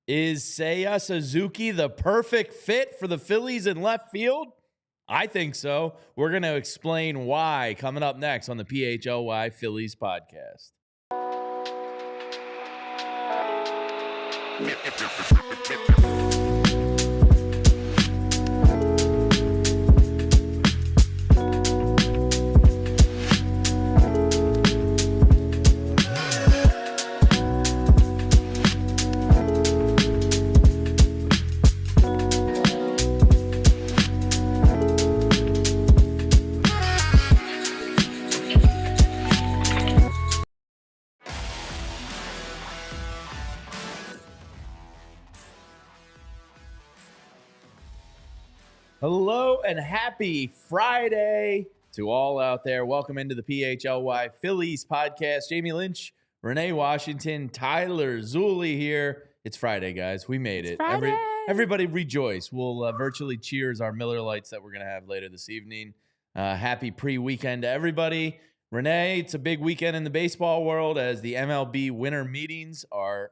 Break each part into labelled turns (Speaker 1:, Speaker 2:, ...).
Speaker 1: Is Seiya SuzukI the perfect fit for the Phillies in left field? I think so. We're going to explain why coming up next on the PHLY Phillies podcast. Hello and happy Friday to all out there. Welcome into the PHLY Phillies podcast. Jamie Lynch, Renee Washington, Tyler Zulli here. It's Friday, guys. We made it. Everybody rejoice. We'll virtually cheers our Miller Lights that we're going to have later this evening. Happy pre-weekend to everybody. Renee, it's a big weekend in the baseball world as the MLB Winter Meetings are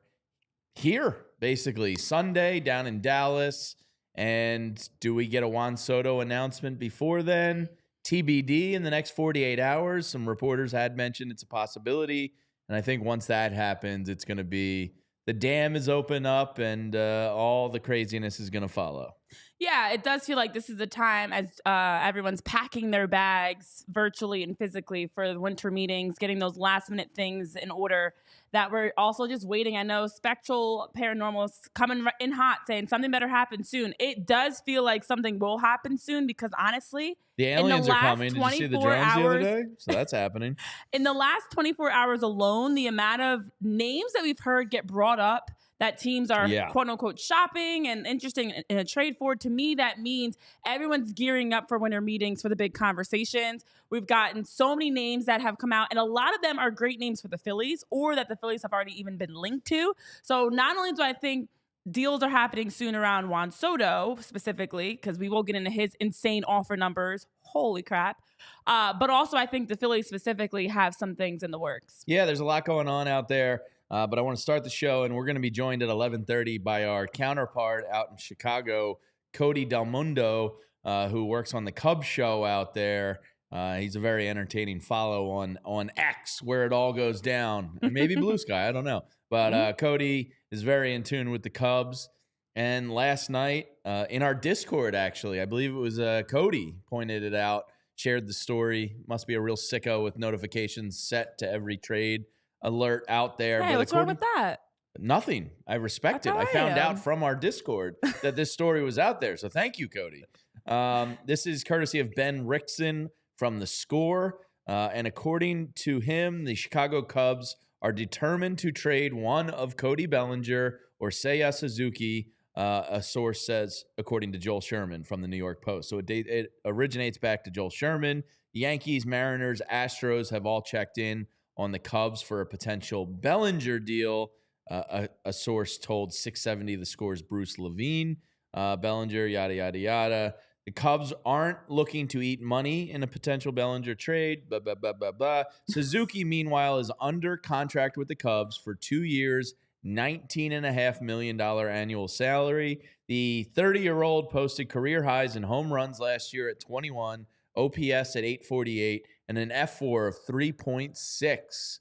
Speaker 1: here, basically. Sunday down in Dallas. And do we get a Juan Soto announcement before then? TBD in the next 48 hours. Some reporters had mentioned it's a possibility. And I think once that happens, it's going to be the dam is open up and all the craziness is going to follow.
Speaker 2: Yeah, it does feel like this is the time as everyone's packing their bags virtually and physically for the winter meetings, getting those last minute things in order that we're also just waiting. I know Spectral Paranormal's coming in hot saying something better happen soon. It does feel like something will happen soon because honestly,
Speaker 1: the aliens are coming. Did you see the drones the other day? So that's happening.
Speaker 2: In the last 24 hours alone, the amount of names that we've heard get brought up that teams are quote unquote shopping and interesting in a trade for, to me, that means everyone's gearing up for winter meetings for the big conversations. We've gotten so many names that have come out, and a lot of them are great names for the Phillies or that the Phillies have already even been linked to. So not only do I think deals are happening soon around Juan Soto specifically, because we will get into his insane offer numbers. Holy crap. But also I think the Phillies specifically have some things in the works.
Speaker 1: Yeah, there's a lot going on out there. But I want to start the show, and we're going to be joined at 11:30 by our counterpart out in Chicago, Cody Delmendo, who works on the Cubs show out there. He's a very entertaining follow on X, where it all goes down, and maybe Blue Sky, I don't know. But Cody is very in tune with the Cubs. And last night in our Discord, actually, I believe it was Cody pointed it out, shared the story. Must be a real sicko with notifications set to every trade alert out there.
Speaker 2: Hey, what's wrong with that?
Speaker 1: Nothing. I respect it. I found out from our Discord that this story was out there. So thank you, Cody. This is courtesy of Ben Rickson from The Score. And according to him, the Chicago Cubs are determined to trade one of Cody Bellinger or Seiya SuzukI, a source says, according to Joel Sherman from the New York Post. So it originates back to Joel Sherman. Yankees, Mariners, Astros have all checked in on the Cubs for a potential Bellinger deal. A source told 670 The Score's Bruce Levine. Bellinger, yada, yada, yada. The Cubs aren't looking to eat money in a potential Bellinger trade. Blah, blah, blah, blah, blah. SuzukI, meanwhile, is under contract with the Cubs for 2 years, $19.5 million annual salary. The 30-year-old posted career highs in home runs last year at 21, OPS at 848, and an F4 of 3.6.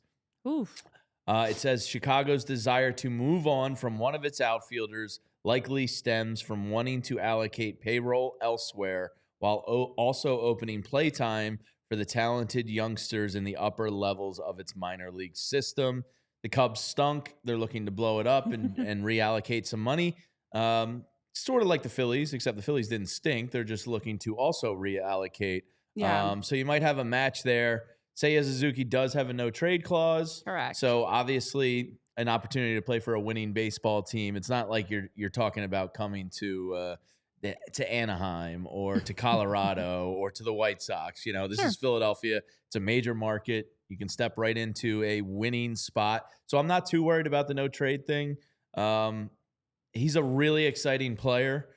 Speaker 2: Oof.
Speaker 1: It says Chicago's desire to move on from one of its outfielders likely stems from wanting to allocate payroll elsewhere while also opening playtime for the talented youngsters in the upper levels of its minor league system. The Cubs stunk. They're looking to blow it up and reallocate some money. Sort of like the Phillies, except the Phillies didn't stink. They're just looking to also reallocate.
Speaker 2: Yeah.
Speaker 1: So you might have a match there. Seiya SuzukI does have a no-trade clause.
Speaker 2: Correct.
Speaker 1: So obviously an opportunity to play for a winning baseball team. It's not like you're talking about coming to Anaheim or to Colorado or to the White Sox. You know, this is Philadelphia. It's a major market. You can step right into a winning spot. So I'm not too worried about the no-trade thing. He's a really exciting player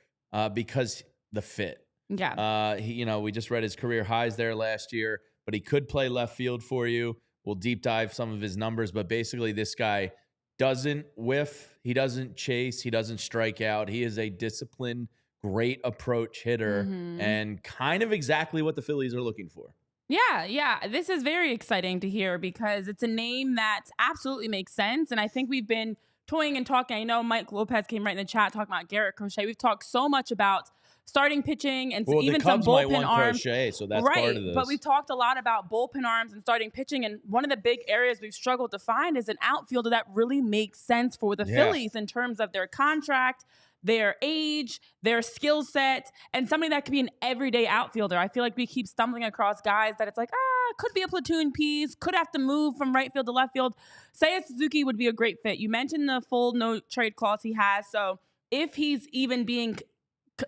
Speaker 1: because the fit.
Speaker 2: Yeah.
Speaker 1: We just read his career highs there last year, but he could play left field for you. We'll deep dive some of his numbers, but basically this guy doesn't whiff, he doesn't chase, he doesn't strike out. He is a disciplined, great approach hitter, and kind of exactly what the Phillies are looking for.
Speaker 2: Yeah. This is very exciting to hear because it's a name that absolutely makes sense. And I think we've been toying and talking. I know Mike Lopez came right in the chat talking about Garrett Crochet. We've talked so much about starting pitching and even some bullpen arms.
Speaker 1: Crochet, so that's part of this.
Speaker 2: But we've talked a lot about bullpen arms and starting pitching. And one of the big areas we've struggled to find is an outfielder that really makes sense for the Phillies in terms of their contract, their age, their skill set, and somebody that could be an everyday outfielder. I feel like we keep stumbling across guys that it's like, could be a platoon piece, could have to move from right field to left field. Seiya SuzukI would be a great fit. You mentioned the full no trade clause he has. So if he's even being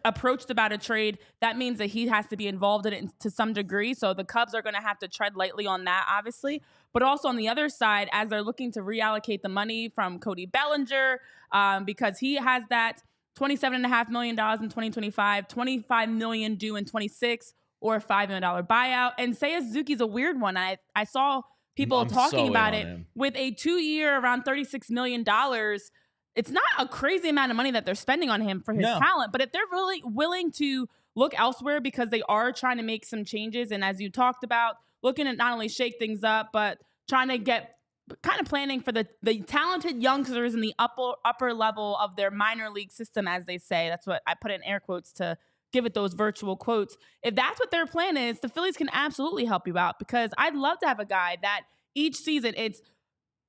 Speaker 2: approached about a trade, that means that he has to be involved in it to some degree. So the Cubs are going to have to tread lightly on that, obviously. But also on the other side, as they're looking to reallocate the money from Cody Bellinger, because he has that $27.5 million in 2025, $25 million due in 26, or a $5 million buyout. And Seiya SuzukI is a weird one. I saw people talking about it with a 2-year, around $36 million. It's not a crazy amount of money that they're spending on him for his talent, but if they're really willing to look elsewhere because they are trying to make some changes, and as you talked about, looking at not only shake things up, but trying to get kind of planning for the talented youngsters in the upper level of their minor league system, as they say. That's what I put in air quotes to give it those virtual quotes. If that's what their plan is, the Phillies can absolutely help you out, because I'd love to have a guy that each season it's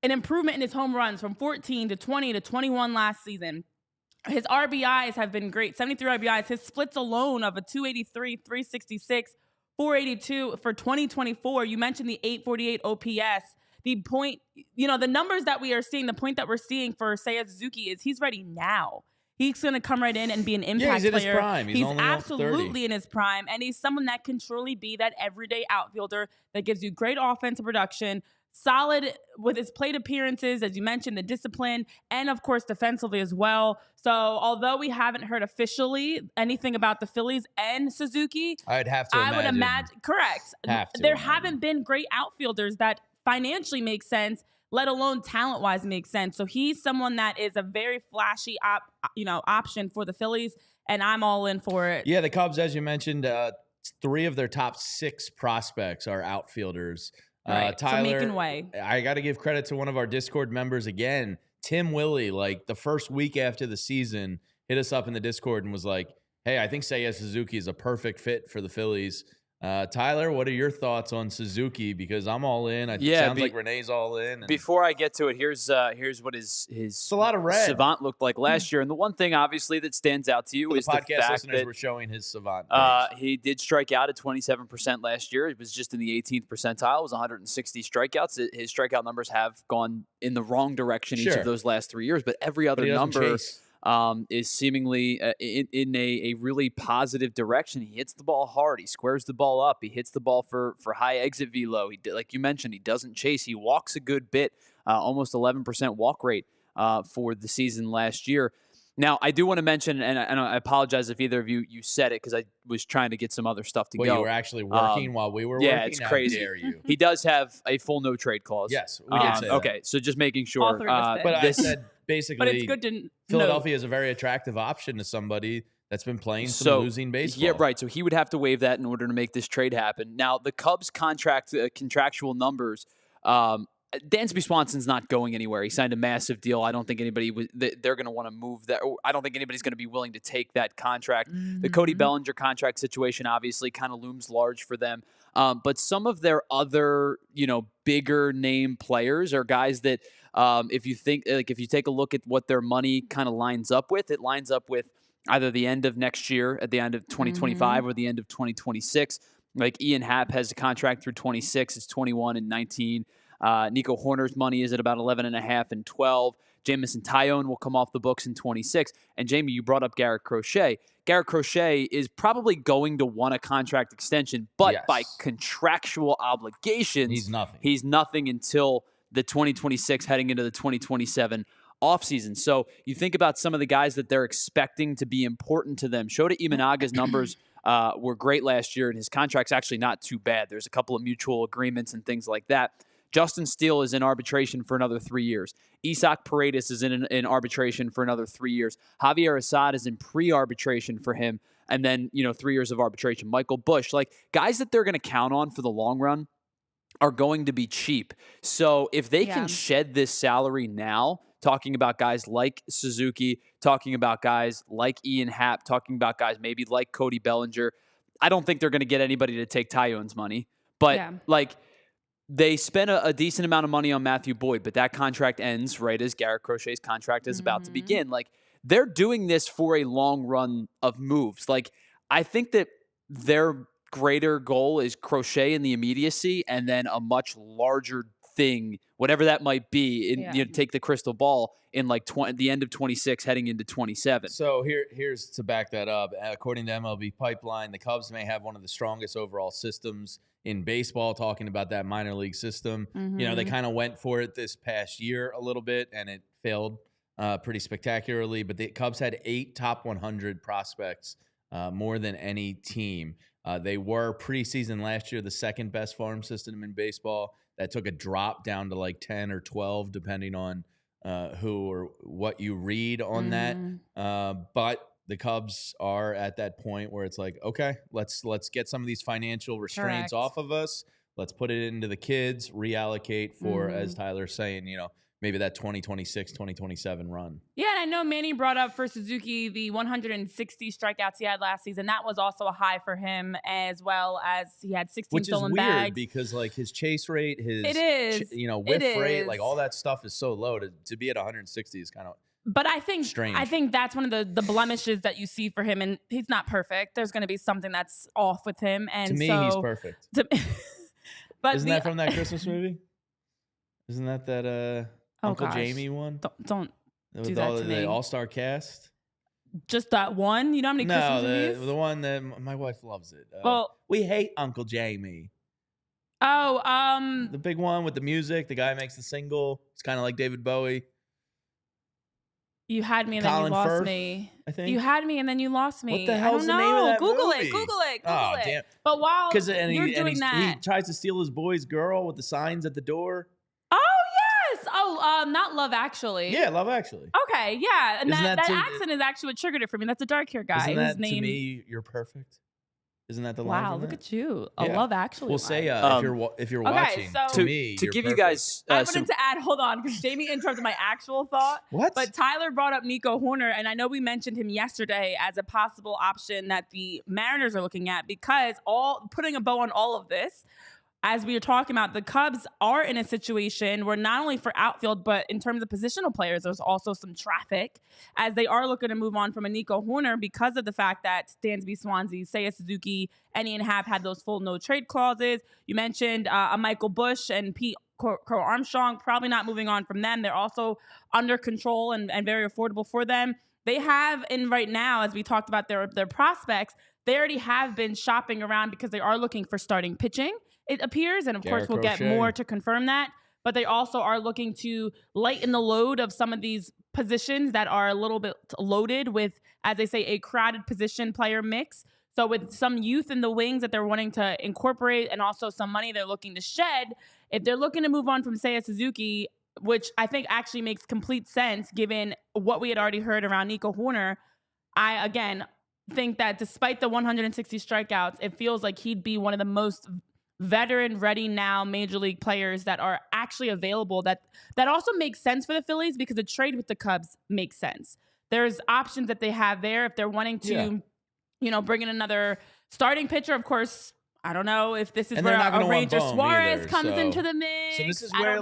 Speaker 2: an improvement in his home runs from 14 to 20 to 21 last season. His RBIs have been great, 73 RBIs. His splits alone of a 283, 366, 482 for 2024. You mentioned the 848 OPS. The point, the numbers that we are seeing, the point that we're seeing for Seiya SuzukI is he's ready now. He's going to come right in and be an impact player.
Speaker 1: He's in his prime. He's only
Speaker 2: absolutely in his prime. And he's someone that can truly be that everyday outfielder that gives you great offensive production, solid with his plate appearances, as you mentioned, the discipline, and of course defensively as well. So although we haven't heard officially anything about the Phillies and SuzukI, I would imagine, correct. There haven't been great outfielders that financially make sense, let alone talent-wise make sense. So he's someone that is a very flashy option for the Phillies, and I'm all in for it.
Speaker 1: Yeah, the Cubs, as you mentioned, 3 of their top 6 prospects are outfielders.
Speaker 2: Right.
Speaker 1: Tyler,
Speaker 2: so making way.
Speaker 1: I got to give credit to one of our Discord members again, Tim Willie. Like the first week after the season, hit us up in the Discord and was like, "Hey, I think Seiya SuzukI is a perfect fit for the Phillies." Tyler, what are your thoughts on SuzukI? Because I'm all in. It sounds like Renee's all in.
Speaker 3: Before I get to it, here's what his
Speaker 1: it's a lot of red.
Speaker 3: Savant looked like last year. And the one thing, obviously, that stands out to you is the
Speaker 1: podcast
Speaker 3: fact
Speaker 1: listeners
Speaker 3: that
Speaker 1: were showing his Savant.
Speaker 3: He did strike out at 27% last year. It was just in the 18th percentile. It was 160 strikeouts. His strikeout numbers have gone in the wrong direction each of those last 3 years, but every other number is seemingly in a really positive direction. He hits the ball hard. He squares the ball up. He hits the ball for high exit velo. Like you mentioned, he doesn't chase. He walks a good bit, almost 11% walk rate for the season last year. Now, I do want to mention, and I apologize if either of you said it because I was trying to get some other stuff to go.
Speaker 1: You were actually working while we were working?
Speaker 3: Yeah, it's crazy.
Speaker 1: How dare you?
Speaker 3: He does have a full no-trade clause.
Speaker 1: Yes, we did say that.
Speaker 3: Okay, so just making sure.
Speaker 2: But
Speaker 1: I said basically,
Speaker 2: but it's good to
Speaker 1: Philadelphia is a very attractive option to somebody that's been playing some losing baseball.
Speaker 3: Yeah, right. So he would have to waive that in order to make this trade happen. Now, the Cubs' contractual numbers, Dansby Swanson's not going anywhere. He signed a massive deal. I don't think they're going to want to move that. I don't think anybody's going to be willing to take that contract. The Cody Bellinger contract situation obviously kind of looms large for them. But some of their other, bigger name players are guys that if you take a look at what their money kind of lines up with, it lines up with either the end of next year, at the end of 2025 or the end of 2026. Like Ian Happ has a contract through 26. It's 21 and 19. Nico Horner's money is at about 11.5 and 12. Jamison Tyone will come off the books in 26. And Jamie, you brought up Garrett Crochet. Garrett Crochet is probably going to want a contract extension, but by contractual obligations, he's nothing until the 2026 heading into the 2027 offseason. So you think about some of the guys that they're expecting to be important to them. Shota Imanaga's numbers were great last year, and his contract's actually not too bad. There's a couple of mutual agreements and things like that. Justin Steele is in arbitration for another 3 years. Isaac Paredes is in arbitration for another 3 years. Javier Assad is in pre-arbitration for him, and then 3 years of arbitration. Michael Busch, like guys that they're going to count on for the long run, are going to be cheap. So if they can shed this salary now, talking about guys like Suzuki, talking about guys like Ian Happ, talking about guys maybe like Cody Bellinger, I don't think they're going to get anybody to take Taillon's money. But they spent a decent amount of money on Matthew Boyd, but that contract ends right as Garrett Crochet's contract is about to begin. Like, they're doing this for a long run of moves. Like, I think that their greater goal is Crochet in the immediacy and then a much larger thing, whatever that might be, take the crystal ball in like the end of 26 heading into 27.
Speaker 1: So here's to back that up. According to MLB Pipeline, the Cubs may have one of the strongest overall systems in baseball, talking about that minor league system. They kind of went for it this past year a little bit, and it failed pretty spectacularly. But the Cubs had 8 top 100 prospects, more than any team. They were preseason last year the second best farm system in baseball. That took a drop down to like 10 or 12, depending on who or what you read on that. But the Cubs are at that point where it's like, okay, let's get some of these financial restraints off of us. Let's put it into the kids, reallocate for, as Tyler's saying, maybe that 2026, 2027 run.
Speaker 2: Yeah, and I know Manny brought up for Suzuki the 160 strikeouts he had last season. That was also a high for him, as well as he had 16 stolen bags.
Speaker 1: Which is weird because like his chase rate, his whiff rate, like all that stuff is so low. To be at 160 is kind of strange.
Speaker 2: I think that's one of the blemishes that you see for him, and he's not perfect. There's going to be something that's off with him, and
Speaker 1: to me, he's perfect.
Speaker 2: But
Speaker 1: isn't that from that Christmas movie? Isn't that Uncle Jamie one?
Speaker 2: Don't do that to me.
Speaker 1: The all-star cast?
Speaker 2: Just that one? You know how many Christmas movies?
Speaker 1: No, the one that my wife loves it.
Speaker 2: Well,
Speaker 1: we hate Uncle Jamie.
Speaker 2: Oh,
Speaker 1: the big one with the music. The guy makes the single. It's kind of like David Bowie.
Speaker 2: You had me and then you lost me.
Speaker 1: I think
Speaker 2: you had me and then you lost me.
Speaker 1: What the hell's the name of that
Speaker 2: Google
Speaker 1: movie?
Speaker 2: it. Google it.
Speaker 1: Oh, damn.
Speaker 2: But while you're doing
Speaker 1: he tries to steal his boy's girl with the signs at the door.
Speaker 2: Not Love Actually.
Speaker 1: Yeah, Love Actually.
Speaker 2: Okay, yeah. And that accent is actually what triggered it for me. That's a dark hair guy.
Speaker 1: Isn't that, to me, you're perfect? Isn't that the line?
Speaker 2: Wow, look at you. Love Actually.
Speaker 1: We'll say if you're watching, to me,
Speaker 3: to give you guys
Speaker 2: I wanted to add, hold on, because Jamie interrupted my actual thought.
Speaker 1: What?
Speaker 2: But Tyler brought up Nico Horner, and I know we mentioned him yesterday as a possible option that the Mariners are looking at, because putting a bow on all of this, as we were talking about, the Cubs are in a situation where not only for outfield, but in terms of positional players, there's also some traffic, as they are looking to move on from a Nico Horner because of the fact that Dansby Swansea, Seiya Suzuki, and Ian Happ had those full no-trade clauses. You mentioned a Michael Busch and Pete Crow Armstrong, probably not moving on from them. They're also under control and very affordable for them. They have, and right now, as we talked about their prospects, they already have been shopping around because they are looking for starting pitching, it appears, and of course we'll get more to confirm that. But they also are looking to lighten the load of some of these positions that are a little bit loaded with, as they say, a crowded position player mix. So with some youth in the wings that they're wanting to incorporate and also some money they're looking to shed, if they're looking to move on from Seiya Suzuki, which I think actually makes complete sense given what we had already heard around Nico Horner, I, again, think that despite the 160 strikeouts, it feels like he'd be one of the most veteran ready now major league players that are actually available, that also makes sense for the Phillies because the trade with the Cubs makes sense. There's options that they have there if they're wanting to, bring in another starting pitcher. Of course, I don't know if this is where a Ranger Suarez comes into the mix.
Speaker 1: So this is where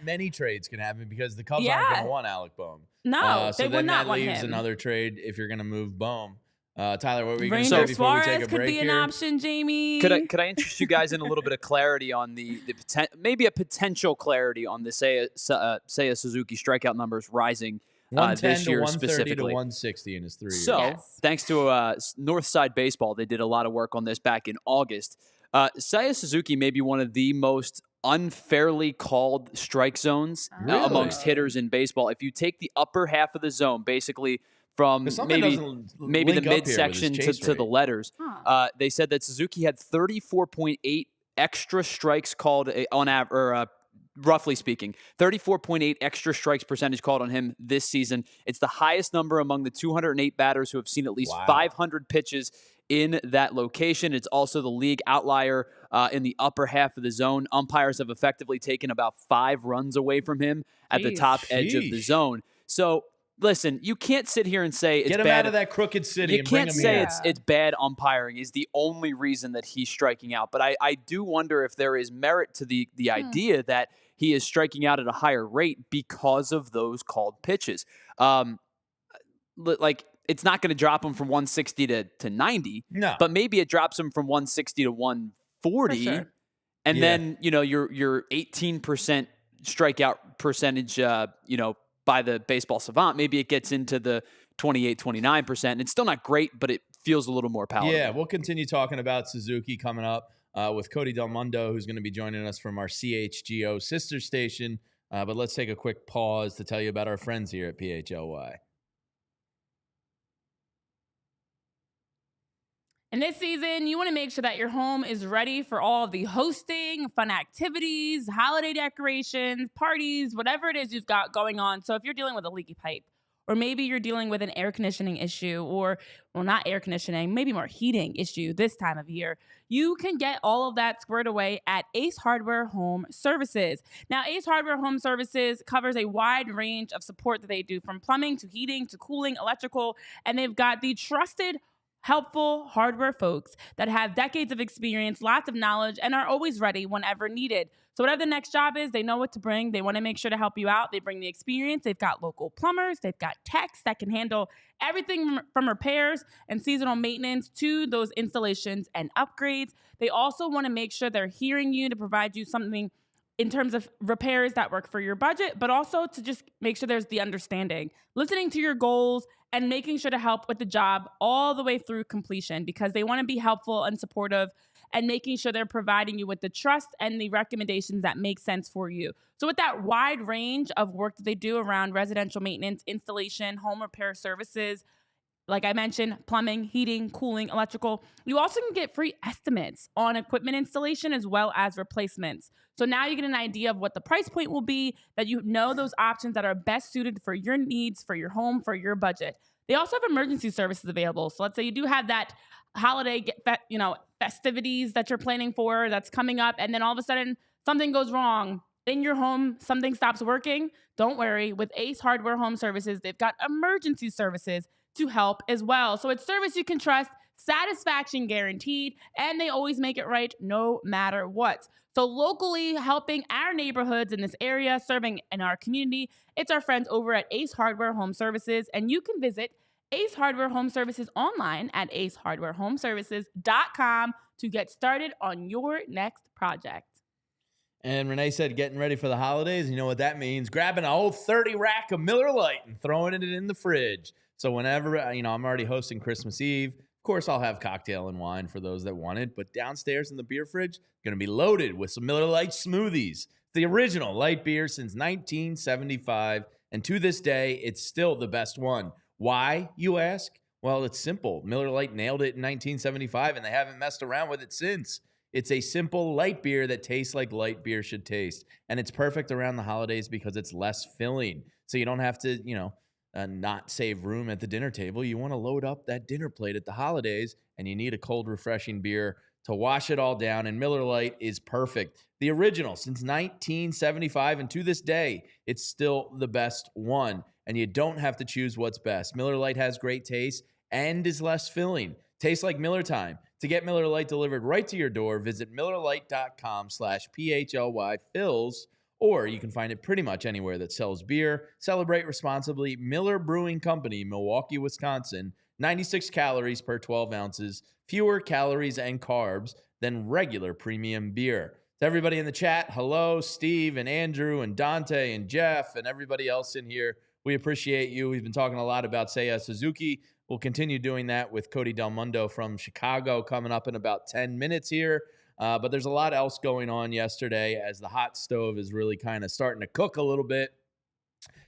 Speaker 1: many trades can happen because the Cubs aren't going to want Alec Bohm.
Speaker 2: No,
Speaker 1: so
Speaker 2: they would not want him.
Speaker 1: That leaves another trade if you're going to move Bohm. Tyler, what were you going to
Speaker 2: say
Speaker 1: before we take a break here?
Speaker 2: Ranger Suarez could be an option, Jamie.
Speaker 3: Could I interest you guys in a little bit of clarity on maybe a potential clarity on the Seiya Suzuki strikeout numbers rising this year specifically? 130
Speaker 1: to 160 in his 3 years.
Speaker 3: So, thanks to Northside Baseball, they did a lot of work on this back in August. Seiya Suzuki may be one of the most unfairly called strike zones amongst hitters in baseball. If you take the upper half of the zone, basically from maybe the midsection to the letters. They said that Suzuki had 34.8 extra strikes called on average, roughly speaking, 34.8 extra strikes percentage called on him this season. It's the highest number among the 208 batters who have seen at least 500 pitches in that location. It's also the league outlier in the upper half of the zone. Umpires have effectively taken about 5 runs away from him at the top edge of the zone. So, listen, you can't sit here and say it's bad.
Speaker 1: Get him out of that crooked city and bring him here.
Speaker 3: You can't say it's bad umpiring is the only reason that he's striking out. But I do wonder if there is merit to the idea that he is striking out at a higher rate because of those called pitches. Like, it's not going to drop him from 160 to 90.
Speaker 1: No.
Speaker 3: But maybe it drops him from 160 to 140. Sure. And then, your 18% strikeout percentage, by the baseball savant, maybe it gets into the 28, 29%. And it's still not great, but it feels a little more palatable.
Speaker 1: Yeah, we'll continue talking about Suzuki coming up with Cody Delmendo, who's going to be joining us from our CHGO sister station. But let's take a quick pause to tell you about our friends here at PHLY.
Speaker 2: And this season, you want to make sure that your home is ready for all of the hosting, fun activities, holiday decorations, parties, whatever it is you've got going on. So if you're dealing with a leaky pipe, or maybe you're dealing with an air conditioning issue, or, well, not air conditioning, maybe more heating issue this time of year, you can get all of that squared away at Ace Hardware Home Services. Now, Ace Hardware Home Services covers a wide range of support that they do, from plumbing to heating to cooling, electrical, and they've got the trusted, helpful hardware folks that have decades of experience, lots of knowledge, and are always ready whenever needed. So whatever the next job is, they know what to bring. They want to make sure to help you out. They bring the experience. They've got local plumbers. They've got techs that can handle everything from repairs and seasonal maintenance to those installations and upgrades. They also want to make sure they're hearing you to provide you something in terms of repairs that work for your budget, but also to just make sure there's the understanding, listening to your goals, and making sure to help with the job all the way through completion, because they want to be helpful and supportive and making sure they're providing you with the trust and the recommendations that make sense for you. So with that wide range of work that they do around residential maintenance, installation, home repair services, like I mentioned, plumbing, heating, cooling, electrical, you also can get free estimates on equipment installation as well as replacements. So now you get an idea of what the price point will be, that you know those options that are best suited for your needs, for your home, for your budget. They also have emergency services available. So let's say you do have that holiday, festivities that you're planning for that's coming up, and then all of a sudden something goes wrong in your home, something stops working. Don't worry. With Ace Hardware Home Services, they've got emergency services to help as well. So it's service you can trust, satisfaction guaranteed, and they always make it right no matter what. So locally helping our neighborhoods in this area, serving in our community, it's our friends over at Ace Hardware Home Services, and you can visit Ace Hardware Home Services online at acehardwarehomeservices.com to get started on your next project.
Speaker 1: And Renee said getting ready for the holidays. You know what that means? Grabbing an old 30 rack of Miller Lite and throwing it in the fridge. So whenever, I'm already hosting Christmas Eve. Of course, I'll have cocktail and wine for those that want it. But downstairs in the beer fridge, going to be loaded with some Miller Lite smoothies. The original light beer since 1975. And to this day, it's still the best one. Why, you ask? Well, it's simple. Miller Lite nailed it in 1975, and they haven't messed around with it since. It's a simple light beer that tastes like light beer should taste. And it's perfect around the holidays because it's less filling. So you don't have to, not save room at the dinner table. You want to load up that dinner plate at the holidays, and you need a cold, refreshing beer to wash it all down, and Miller Lite is perfect. The original since 1975, and to this day, it's still the best one, and you don't have to choose what's best. Miller Lite has great taste and is less filling. Tastes like Miller time. To get Miller Lite delivered right to your door, visit MillerLite.com/PHLY Phillies, or you can find it pretty much anywhere that sells beer. Celebrate responsibly. Miller Brewing Company, Milwaukee, Wisconsin. 96 calories per 12 ounces. Fewer calories and carbs than regular premium beer. To everybody in the chat, hello, Steve and Andrew and Dante and Jeff and everybody else in here. We appreciate you. We've been talking a lot about Seiya SuzukI. We'll continue doing that with Cody Delmendo from Chicago coming up in about 10 minutes here. But there's a lot else going on yesterday as the hot stove is really kind of starting to cook a little bit.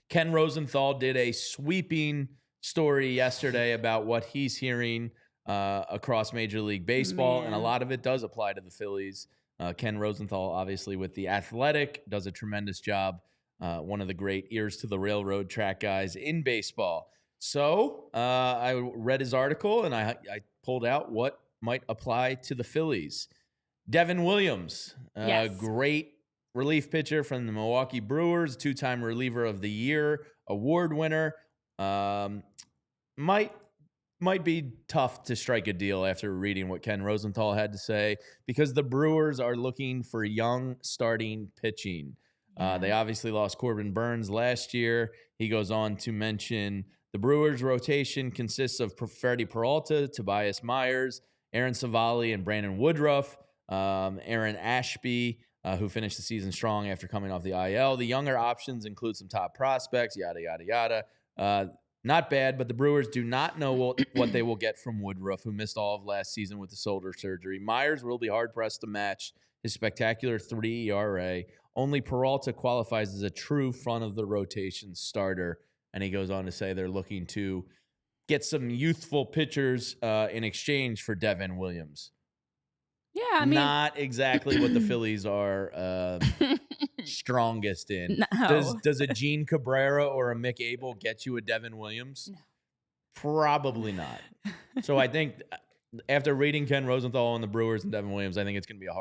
Speaker 1: Ken Rosenthal did a sweeping story yesterday about what he's hearing across Major League Baseball, and a lot of it does apply to the Phillies. Ken Rosenthal, obviously, with The Athletic, does a tremendous job. One of the great ears to the railroad track guys in baseball. So I read his article, and I pulled out what might apply to the Phillies. Devin Williams, great relief pitcher from the Milwaukee Brewers, 2-time reliever of the year, award winner. Might be tough to strike a deal after reading what Ken Rosenthal had to say, because the Brewers are looking for young starting pitching. They obviously lost Corbin Burnes last year. He goes on to mention the Brewers' rotation consists of Freddie Peralta, Tobias Myers, Aaron Savali, and Brandon Woodruff. Aaron Ashby, who finished the season strong after coming off the IL. The younger options include some top prospects, yada, yada, yada. Not bad, but the Brewers do not know what they will get from Woodruff, who missed all of last season with the shoulder surgery. Myers will be hard-pressed to match his spectacular 3 ERA. Only Peralta qualifies as a true front-of-the-rotation starter. And he goes on to say they're looking to get some youthful pitchers in exchange for Devin Williams.
Speaker 2: Yeah, I mean,
Speaker 1: not exactly what the Phillies are strongest in.
Speaker 2: No.
Speaker 1: Does a Gene Cabrera or a Mick Abel get you a Devin Williams?
Speaker 2: No.
Speaker 1: Probably not. So I think after reading Ken Rosenthal and the Brewers and Devin Williams, I think it's going to be a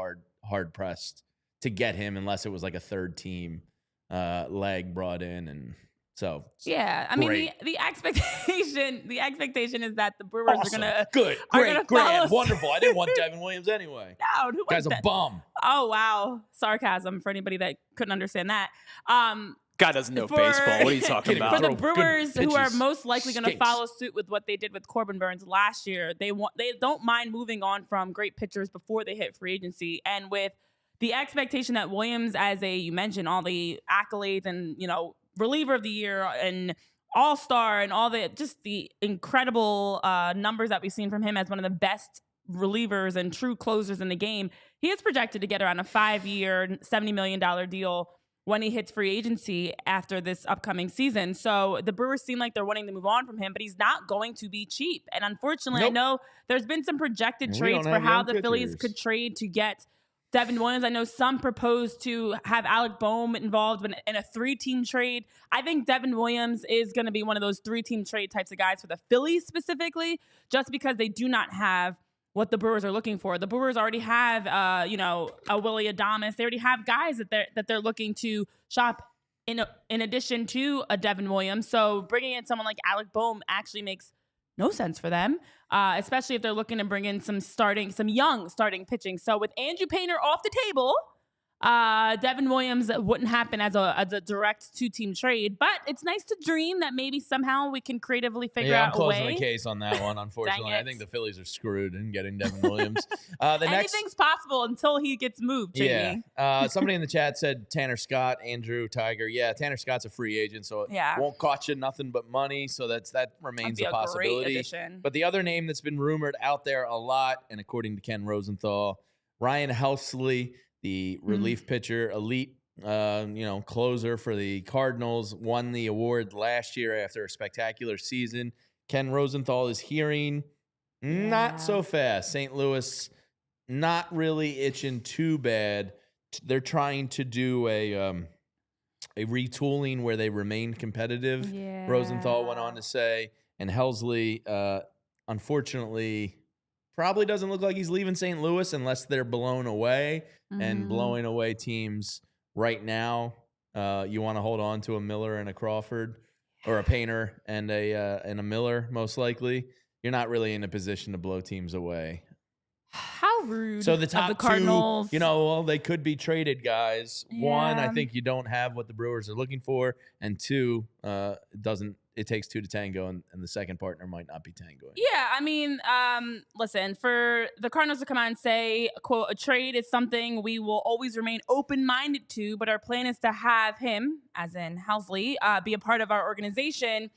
Speaker 1: hard pressed to get him unless it was like a third team leg brought in. And so
Speaker 2: yeah, I mean the expectation is that the Brewers
Speaker 1: awesome.
Speaker 2: are gonna
Speaker 1: good, great, grand, wonderful. I didn't want Devin Williams anyway.
Speaker 2: No, who
Speaker 1: guy's a
Speaker 2: that?
Speaker 1: bum.
Speaker 2: Oh wow, sarcasm for anybody that couldn't understand that.
Speaker 3: Guy doesn't know baseball. What are you talking about?
Speaker 2: For the Brewers, who are most likely going to follow suit with what they did with Corbin Burnes last year, they don't mind moving on from great pitchers before they hit free agency, and with the expectation that Williams, you mentioned all the accolades and reliever of the year and all-star and all the incredible numbers that we've seen from him as one of the best relievers and true closers in the game. He is projected to get around a 5-year, $70 million deal when he hits free agency after this upcoming season. So the Brewers seem like they're wanting to move on from him, but he's not going to be cheap. And unfortunately, I know there's been some projected trades for how the Phillies could trade to get Devin Williams. I know some proposed to have Alec Bohm involved in a 3-team trade. I think Devin Williams is going to be one of those 3-team trade types of guys for the Phillies specifically, just because they do not have what the Brewers are looking for. The Brewers already have, a Willy Adames. They already have guys that they're looking to shop in addition to a Devin Williams. So bringing in someone like Alec Bohm actually makes no sense for them, especially if they're looking to bring in some young starting pitching. So with Andrew Painter off the table, Devin Williams wouldn't happen as a direct 2-team trade, but it's nice to dream that maybe somehow we can creatively figure out a way.
Speaker 1: I'm closing the case on that one, unfortunately. I think the Phillies are screwed in getting Devin Williams.
Speaker 2: Anything's possible until he gets moved, Jamie.
Speaker 1: Yeah. Somebody in the chat said Tanner Scott, Andrew Tiger. Yeah, Tanner Scott's a free agent, so it won't cost you nothing but money, so that remains a possibility. But the other name that's been rumored out there a lot, and according to Ken Rosenthal, Ryan Helsley, the relief pitcher, elite, closer for the Cardinals, won the award last year after a spectacular season. Ken Rosenthal is hearing not so fast. St. Louis not really itching too bad. They're trying to do a retooling where they remain competitive. Yeah. Rosenthal went on to say, and Helsley, unfortunately, probably doesn't look like he's leaving St. Louis unless they're blown away. And blowing away teams right now, you want to hold on to a Miller and a Crawford, or a Painter and a Miller, most likely. You're not really in a position to blow teams away.
Speaker 2: How rude.
Speaker 1: So the top
Speaker 2: the Cardinals.
Speaker 1: Two, they could be traded guys. Yeah. One, I think you don't have what the Brewers are looking for, and two, it takes two to tango, and the second partner might not be tangoing.
Speaker 2: Yeah, I mean, listen, for the Cardinals to come out and say, quote, a trade is something we will always remain open-minded to, but our plan is to have him, as in Helsley, be a part of our organization.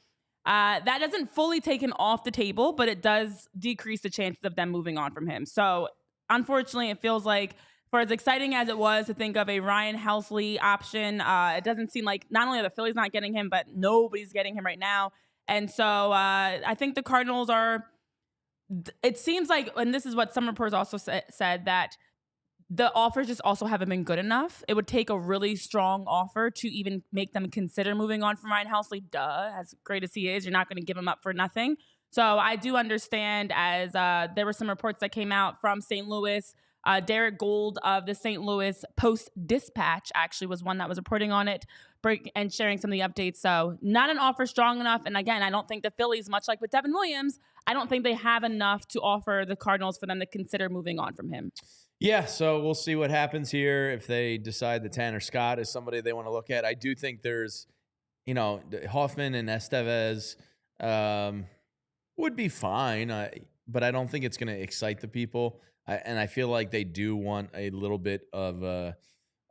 Speaker 2: That doesn't fully take him off the table, but it does decrease the chances of them moving on from him. So, unfortunately, it feels like, for as exciting as it was to think of a Ryan Helsley option, it doesn't seem like not only are the Phillies not getting him, but nobody's getting him right now. And so I think the Cardinals it seems like, and this is what some reports also said, that the offers just also haven't been good enough. It would take a really strong offer to even make them consider moving on from Ryan Helsley. Duh, as great as he is, you're not going to give him up for nothing. So I do understand, as there were some reports that came out from St. Louis. Derek Gold of the St. Louis Post-Dispatch actually was one that was reporting on it and sharing some of the updates. So not an offer strong enough. And again, I don't think the Phillies, much like with Devin Williams, I don't think they have enough to offer the Cardinals for them to consider moving on from him.
Speaker 1: Yeah, so we'll see what happens here if they decide that Tanner Scott is somebody they want to look at. I do think there's, Hoffman and Estevez would be fine, but I don't think it's going to excite the people. And I feel like they do want a little bit of a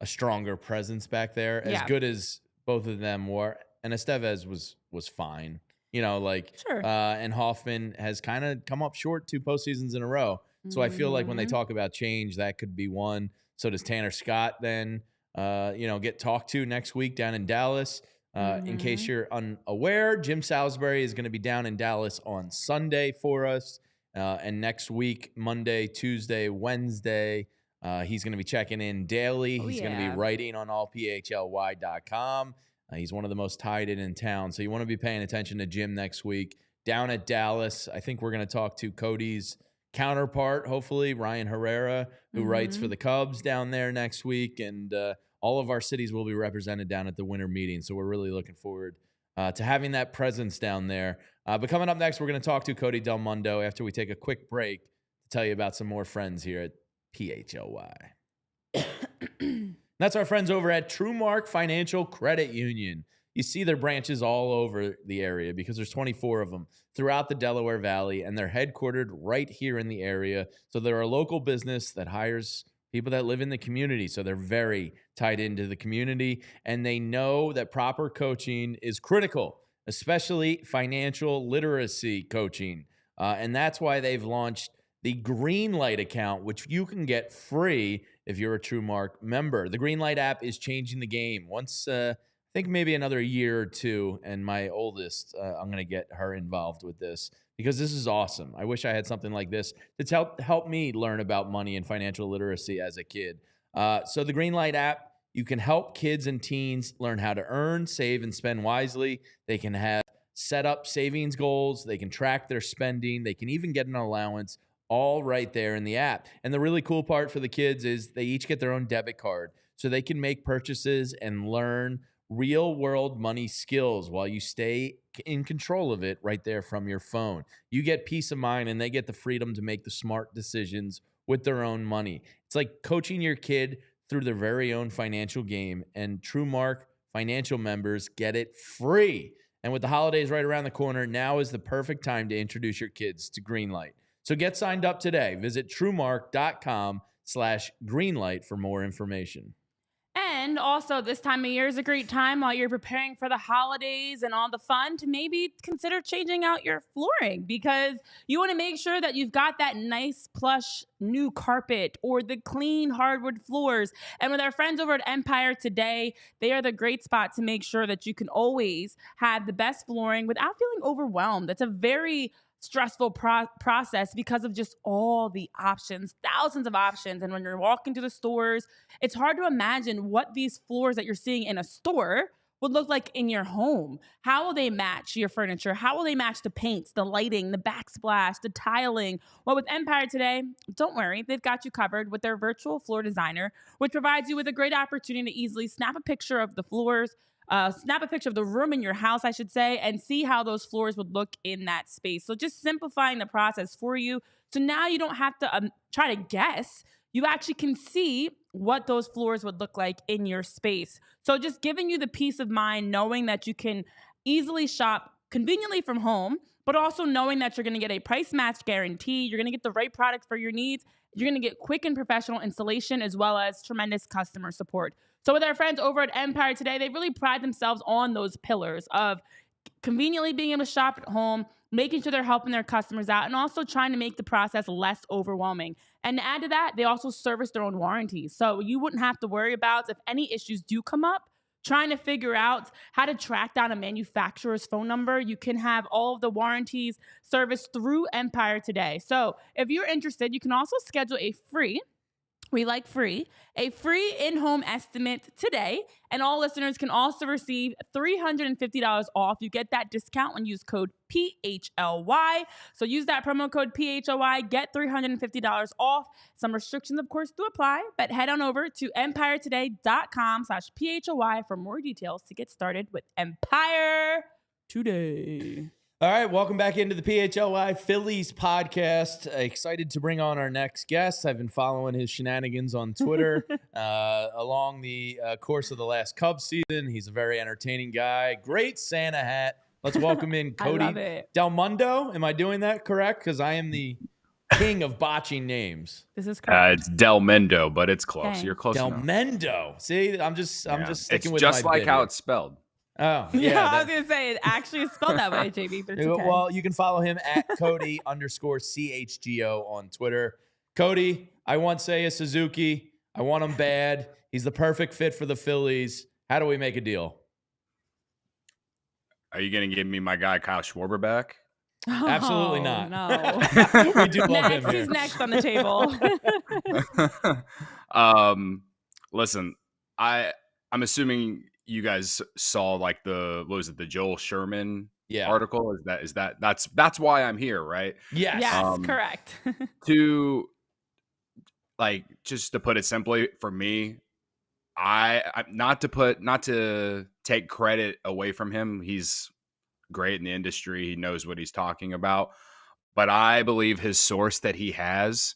Speaker 1: stronger presence back there. As good as both of them were, and Estevez was fine.
Speaker 2: Sure.
Speaker 1: And Hoffman has kind of come up short 2 postseasons in a row. So I feel like when they talk about change, that could be one. So does Tanner Scott then, get talked to next week down in Dallas? In case you're unaware, Jim Salisbury is going to be down in Dallas on Sunday for us. And next week, Monday, Tuesday, Wednesday, he's going to be checking in daily. He's going to be writing on allphly.com. He's one of the most tied in town. So you want to be paying attention to Jim next week. Down at Dallas, I think we're going to talk to Cody's counterpart, hopefully, Ryan Herrera, who writes for the Cubs down there next week. And all of our cities will be represented down at the winter meeting. So we're really looking forward to having that presence down there. But coming up next, we're going to talk to Cody Delmendo after we take a quick break to tell you about some more friends here at PHLY. That's our friends over at TrueMark Financial Credit Union. You see their branches all over the area because there's 24 of them throughout the Delaware Valley, and they're headquartered right here in the area. So they're a local business that hires people that live in the community. So they're very tied into the community, and they know that proper coaching is critical, especially financial literacy coaching. And that's why they've launched the Greenlight account, which you can get free if you're a TrueMark member. The Greenlight app is changing the game. Once, I think maybe another year or two, and my oldest, I'm going to get her involved with this because this is awesome. I wish I had something like this to help me learn about money and financial literacy as a kid. So the Greenlight app, you can help kids and teens learn how to earn, save, and spend wisely. They can have set up savings goals. They can track their spending. They can even get an allowance all right there in the app. And the really cool part for the kids is they each get their own debit card, so they can make purchases and learn real-world money skills while you stay in control of it right there from your phone. You get peace of mind, and they get the freedom to make the smart decisions with their own money. It's like coaching your kid through their very own financial game, and TrueMark Financial members get it free. And with the holidays right around the corner, now is the perfect time to introduce your kids to Greenlight. So get signed up today. Visit TrueMark.com/Greenlight for more information.
Speaker 2: And also, this time of year is a great time while you're preparing for the holidays and all the fun to maybe consider changing out your flooring, because you want to make sure that you've got that nice plush new carpet or the clean hardwood floors. And with our friends over at Empire Today, they are the great spot to make sure that you can always have the best flooring without feeling overwhelmed. It's a very stressful process because of just all the options, thousands of options. And when you're walking to the stores, it's hard to imagine what these floors that you're seeing in a store would look like in your home. How will they match your furniture? How will they match the paints, the lighting, the backsplash, the tiling? Well, with Empire Today, don't worry, they've got you covered with their virtual floor designer, which provides you with a great opportunity to easily snap a picture of the floors, snap a picture of the room in your house, I should say, and see how those floors would look in that space. So just simplifying the process for you. So now you don't have to try to guess. You actually can see what those floors would look like in your space. So just giving you the peace of mind, knowing that you can easily shop conveniently from home, but also knowing that you're going to get a price match guarantee. You're going to get the right product for your needs. You're going to get quick and professional installation as well as tremendous customer support. So with our friends over at Empire Today, they really pride themselves on those pillars of conveniently being able to shop at home, making sure they're helping their customers out, and also trying to make the process less overwhelming. And to add to that, they also service their own warranties. So you wouldn't have to worry about, if any issues do come up, trying to figure out how to track down a manufacturer's phone number. You can have all of the warranties serviced through Empire Today. So if you're interested, you can also schedule a free We like free. A free in-home estimate today. And all listeners can also receive $350 off. You get that discount when you use code PHLY. So use that promo code PHLY. Get $350 off. Some restrictions, of course, do apply. But head on over to empiretoday.com/PHLY for more details to get started with Empire Today.
Speaker 1: All right, welcome back into the PHLY Phillies podcast. Excited to bring on our next guest. I've been following his shenanigans on Twitter along the course of the last Cubs season. He's a very entertaining guy. Great Santa hat. Let's welcome in Cody Delmendo. Am I doing that correct? Because I am the king of botching names.
Speaker 2: This is correct.
Speaker 4: It's Delmendo, but it's close.
Speaker 2: Dang.
Speaker 4: You're close enough.
Speaker 1: Delmendo. See, I'm just sticking
Speaker 4: it's
Speaker 1: with my
Speaker 4: just like
Speaker 1: bit
Speaker 4: how
Speaker 1: here.
Speaker 4: it's spelled.
Speaker 1: Oh,
Speaker 2: Yeah, I was going to say, it actually is spelled that way, JB, but it's okay.
Speaker 1: Well, you can follow him at Cody_CHGO on Twitter. Cody, I want Seiya SuzukI. I want him bad. He's the perfect fit for the Phillies. How do we make a deal?
Speaker 4: Are you going to give me my guy Kyle Schwarber back?
Speaker 1: Absolutely not.
Speaker 2: No.
Speaker 1: We do love him here.
Speaker 2: Who's next on the table?
Speaker 4: Listen, I'm assuming you guys saw like the Joel Sherman article. That's why I'm here, right?
Speaker 1: Yes.
Speaker 2: Yes, correct.
Speaker 4: To like, just to put it simply, for me, I not to take credit away from him. He's great in the industry. He knows what he's talking about. But I believe his source that he has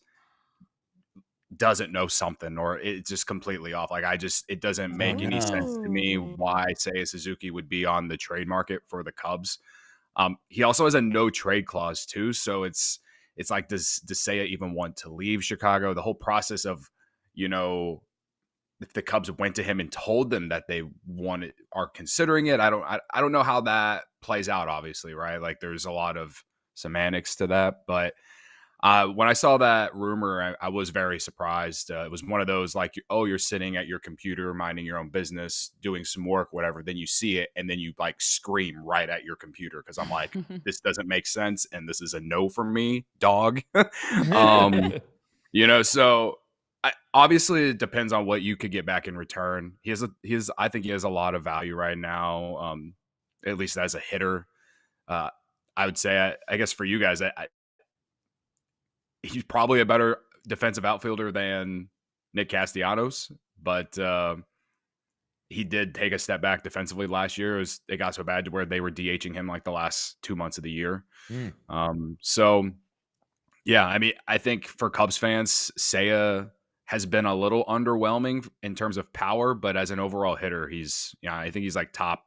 Speaker 4: doesn't know something, or it's just completely off. Like, it doesn't make any sense to me why Seiya SuzukI would be on the trade market for the Cubs. He also has a no trade clause too. So it's like, does Seiya even want to leave Chicago? The whole process of, if the Cubs went to him and told them that they are considering it, I don't know how that plays out, obviously, right? Like, there's a lot of semantics to that, but when I saw that rumor, I was very surprised. It was one of those, like, you're sitting at your computer, minding your own business, doing some work, whatever. Then you see it, and then you like scream right at your computer, because I'm like, this doesn't make sense, and this is a no from me, dog. So obviously it depends on what you could get back in return. I think he has a lot of value right now, at least as a hitter. I would say, I guess for you guys, he's probably a better defensive outfielder than Nick Castellanos, but he did take a step back defensively last year. It got so bad to where they were DHing him like the last 2 months of the year. So yeah, I mean, I think for Cubs fans, Seiya has been a little underwhelming in terms of power, but as an overall hitter, I think he's like top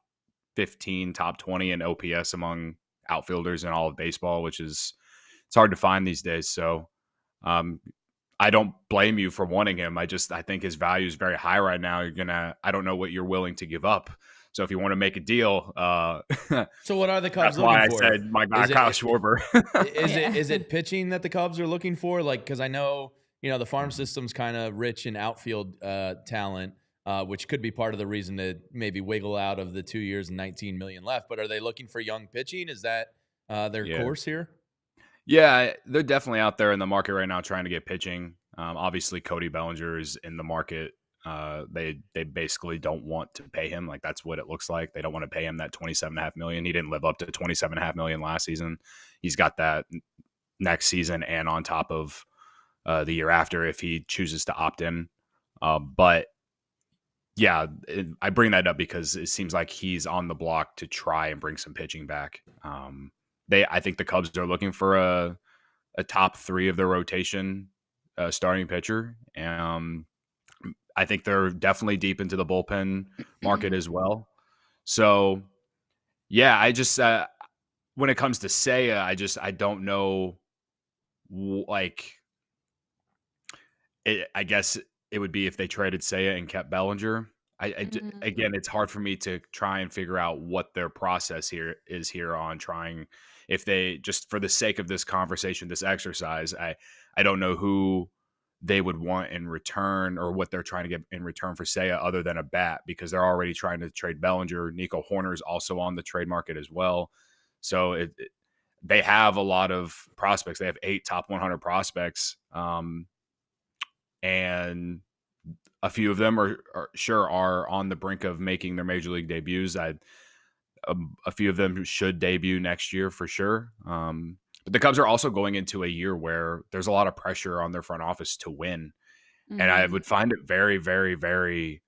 Speaker 4: 15, top 20 in OPS among outfielders in all of baseball, which is, it's hard to find these days. So I don't blame you for wanting him. I think his value is very high right now. I don't know what you're willing to give up. So if you want to make a deal,
Speaker 1: so what are the Cubs
Speaker 4: looking
Speaker 1: looking for?
Speaker 4: I said my guy Kyle Schwarber.
Speaker 1: Is it pitching that the Cubs are looking for? Like, because I know the farm system's kind of rich in outfield talent, which could be part of the reason to maybe wiggle out of the 2 years and $19 million left. But are they looking for young pitching? Is that their course here?
Speaker 4: Yeah, they're definitely out there in the market right now trying to get pitching. Obviously, Cody Bellinger is in the market. They basically don't want to pay him. Like, that's what it looks like. They don't want to pay him that $27.5 million. He didn't live up to $27.5 million last season. He's got that next season and on top of the year after if he chooses to opt in. But yeah, I bring that up because it seems like he's on the block to try and bring some pitching back. I think the Cubs are looking for a top 3 of their rotation starting pitcher. I think they're definitely deep into the bullpen market as well. So, yeah, I just when it comes to Seiya, I don't know. Like, I guess it would be if they traded Seiya and kept Bellinger. Again, it's hard for me to try and figure out what their process here is on trying. If they, just for the sake of this conversation, this exercise, I don't know who they would want in return or what they're trying to get in return for Seiya other than a bat, because they're already trying to trade Bellinger. Nico Horner's also on the trade market as well. So they have a lot of prospects. They have 8 top 100 prospects. and a few of them are on the brink of making their major league debuts. A few of them should debut next year for sure. But the Cubs are also going into a year where there's a lot of pressure on their front office to win. And I would find it very, very, very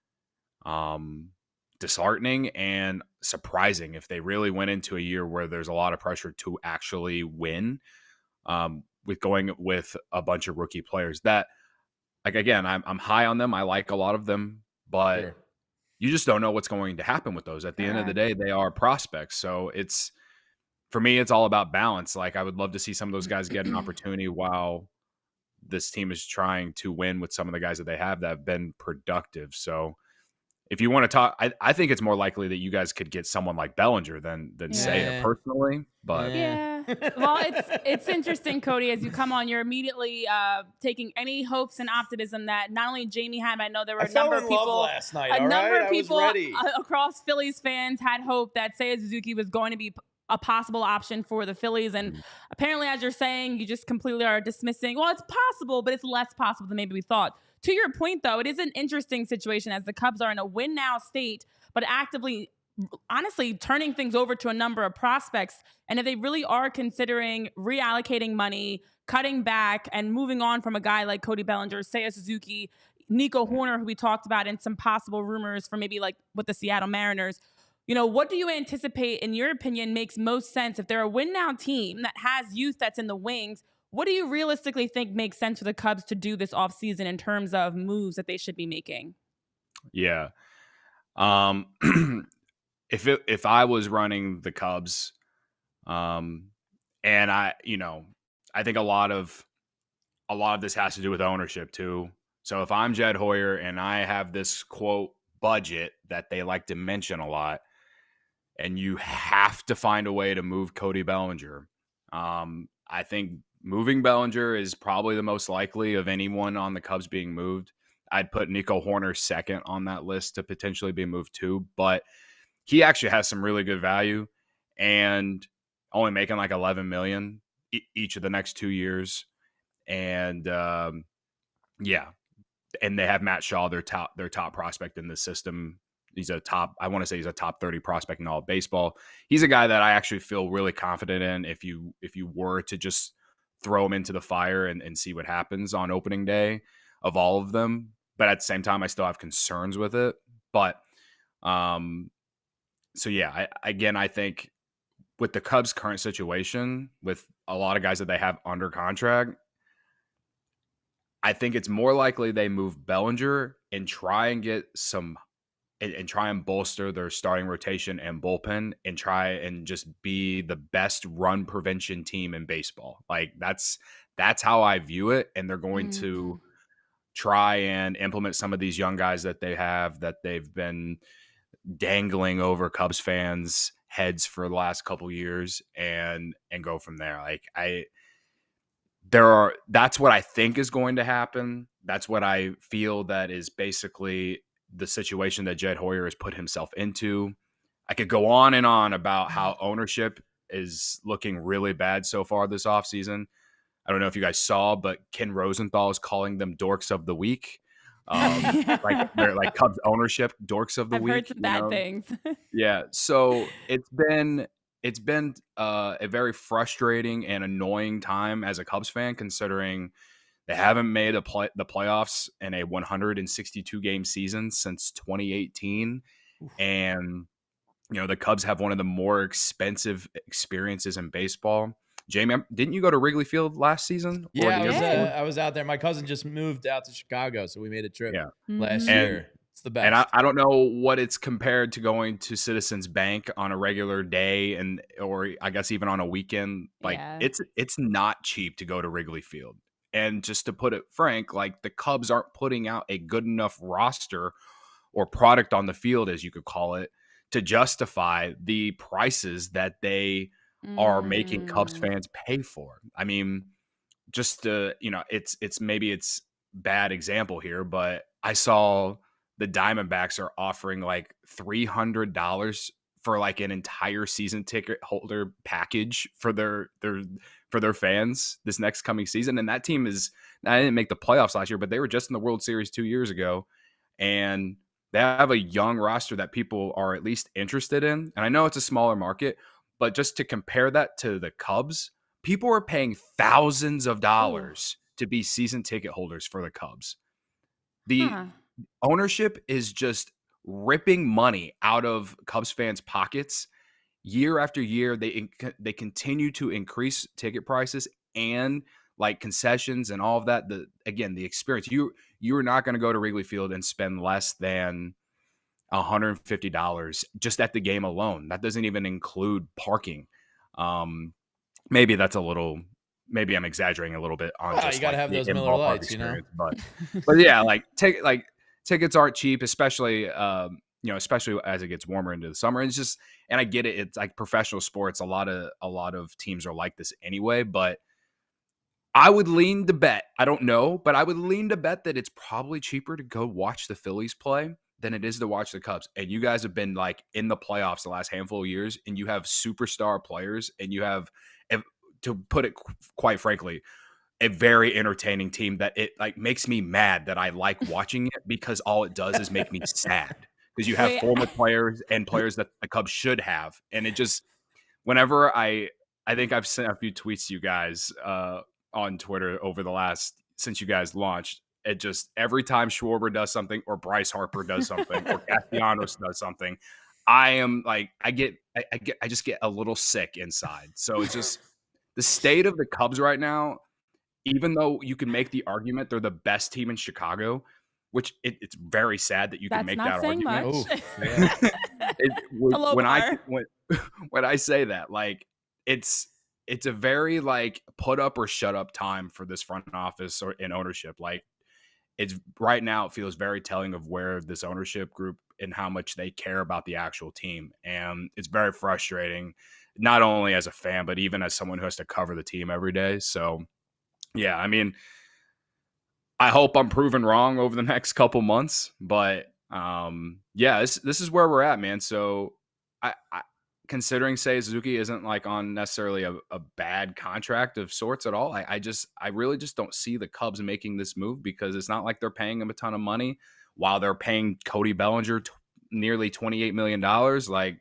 Speaker 4: disheartening and surprising if they really went into a year where there's a lot of pressure to actually win, with going with a bunch of rookie players that, like, again, I'm high on them. I like a lot of them, but you just don't know what's going to happen with those. At the end of the day, they are prospects. So for me, it's all about balance. Like, I would love to see some of those guys get an opportunity while this team is trying to win with some of the guys that they have that have been productive. So if you want to talk, I think it's more likely that you guys could get someone like Bellinger than Seiya personally. But
Speaker 2: well, it's interesting, Cody, as you come on, you're immediately taking any hopes and optimism that not only Jamie had, but I know there were a number of people
Speaker 1: last night.
Speaker 2: A number of people across Phillies fans had hope that Seiya SuzukI was going to be a possible option for the Phillies. And apparently, as you're saying, you just completely are dismissing, well, it's possible, but it's less possible than maybe we thought. To your point, though, it is an interesting situation as the Cubs are in a win-now state, but actively, honestly, turning things over to a number of prospects. And if they really are considering reallocating money, cutting back, and moving on from a guy like Cody Bellinger, Seiya SuzukI, Nico Hoerner, who we talked about, and some possible rumors for maybe like with the Seattle Mariners, what do you anticipate, in your opinion, makes most sense? If they're a win-now team that has youth that's in the wings, what do you realistically think makes sense for the Cubs to do this offseason in terms of moves that they should be making?
Speaker 4: Yeah. If I was running the Cubs, and I think a lot of this has to do with ownership too. So if I'm Jed Hoyer and I have this quote budget that they like to mention a lot, and you have to find a way to move Cody Bellinger, I think moving Bellinger is probably the most likely of anyone on the Cubs being moved. I'd put Nico Hoerner second on that list to potentially be moved too, but he actually has some really good value and only making like $11 million each of the next 2 years. And and they have Matt Shaw, their top prospect in the system. He's a top 30 prospect in all of baseball. He's a guy that I actually feel really confident in if you were to just throw him into the fire and see what happens on opening day of all of them. But at the same time, I still have concerns with it. But I think with the Cubs' current situation, with a lot of guys that they have under contract, I think it's more likely they move Bellinger and try and get and try and bolster their starting rotation and bullpen and try and just be the best run prevention team in baseball. Like that's how I view it. And they're going to try and implement some of these young guys that they have, that they've been dangling over Cubs fans' heads for the last couple years, and go from there. Like that's what I think is going to happen. That's what I feel that is basically the situation that Jed Hoyer has put himself into. I could go on and on about how ownership is looking really bad so far this offseason. I don't know if you guys saw, but Ken Rosenthal is calling them dorks of the week. Like they're like Cubs ownership dorks of the week.
Speaker 2: I've heard some bad things.
Speaker 4: Yeah. So it's been a very frustrating and annoying time as a Cubs fan, considering they haven't made the playoffs in a 162 game season since 2018. And, the Cubs have one of the more expensive experiences in baseball. Jamie, didn't you go to Wrigley Field last season?
Speaker 1: Yeah, I was out there. My cousin just moved out to Chicago, so we made a trip last year. It's the best.
Speaker 4: And I don't know what it's compared to going to Citizens Bank on a regular day or I guess even on a weekend. Like it's not cheap to go to Wrigley Field. And just to put it frank, like the Cubs aren't putting out a good enough roster or product on the field, as you could call it, to justify the prices that they are making Cubs fans pay for. I mean, just it's bad example here, but I saw the Diamondbacks are offering like $300 for like an entire season ticket holder package for their fans this next coming season. And that team I didn't make the playoffs last year, but they were just in the World Series 2 years ago. And they have a young roster that people are at least interested in. And I know it's a smaller market, but just to compare that to the Cubs, people are paying thousands of dollars to be season ticket holders for the Cubs. The ownership is just ripping money out of Cubs fans' pockets year after year. They continue to increase ticket prices and like concessions and all of that. The experience, you are not going to go to Wrigley Field and spend less than $150 just at the game alone. That doesn't even include parking. Maybe I'm exaggerating a little bit on just
Speaker 1: you gotta have those Miller Lights, you know.
Speaker 4: But yeah, tickets aren't cheap, especially especially as it gets warmer into the summer. And I get it. It's like professional sports. A lot of teams are like this anyway, but I would lean to bet, I don't know, but I would lean to bet that it's probably cheaper to go watch the Phillies play than it is to watch the Cubs. And you guys have been like in the playoffs the last handful of years, and you have superstar players, and you have, to put it quite frankly, a very entertaining team that it like makes me mad that I like watching it, because all it does is make me sad, because you have former players and players that the Cubs should have. And it just, whenever I think I've sent a few tweets to you guys on Twitter since you guys launched. It just, every time Schwarber does something or Bryce Harper does something or Castellanos does something, I am like, I just get a little sick inside. So it's just the state of the Cubs right now, even though you can make the argument they're the best team in Chicago, which it's very sad that you can make that argument. When I say that, like, it's a very like put up or shut up time for this front office or in ownership. Like, it's right now, it feels very telling of where this ownership group and how much they care about the actual team. And it's very frustrating, not only as a fan, but even as someone who has to cover the team every day. So yeah, I mean, I hope I'm proven wrong over the next couple months, but yeah, this is where we're at, man. So I considering Seiya SuzukI isn't like on necessarily a bad contract of sorts at all. I really just don't see the Cubs making this move, because it's not like they're paying him a ton of money while they're paying Cody Bellinger nearly $28 million. Like,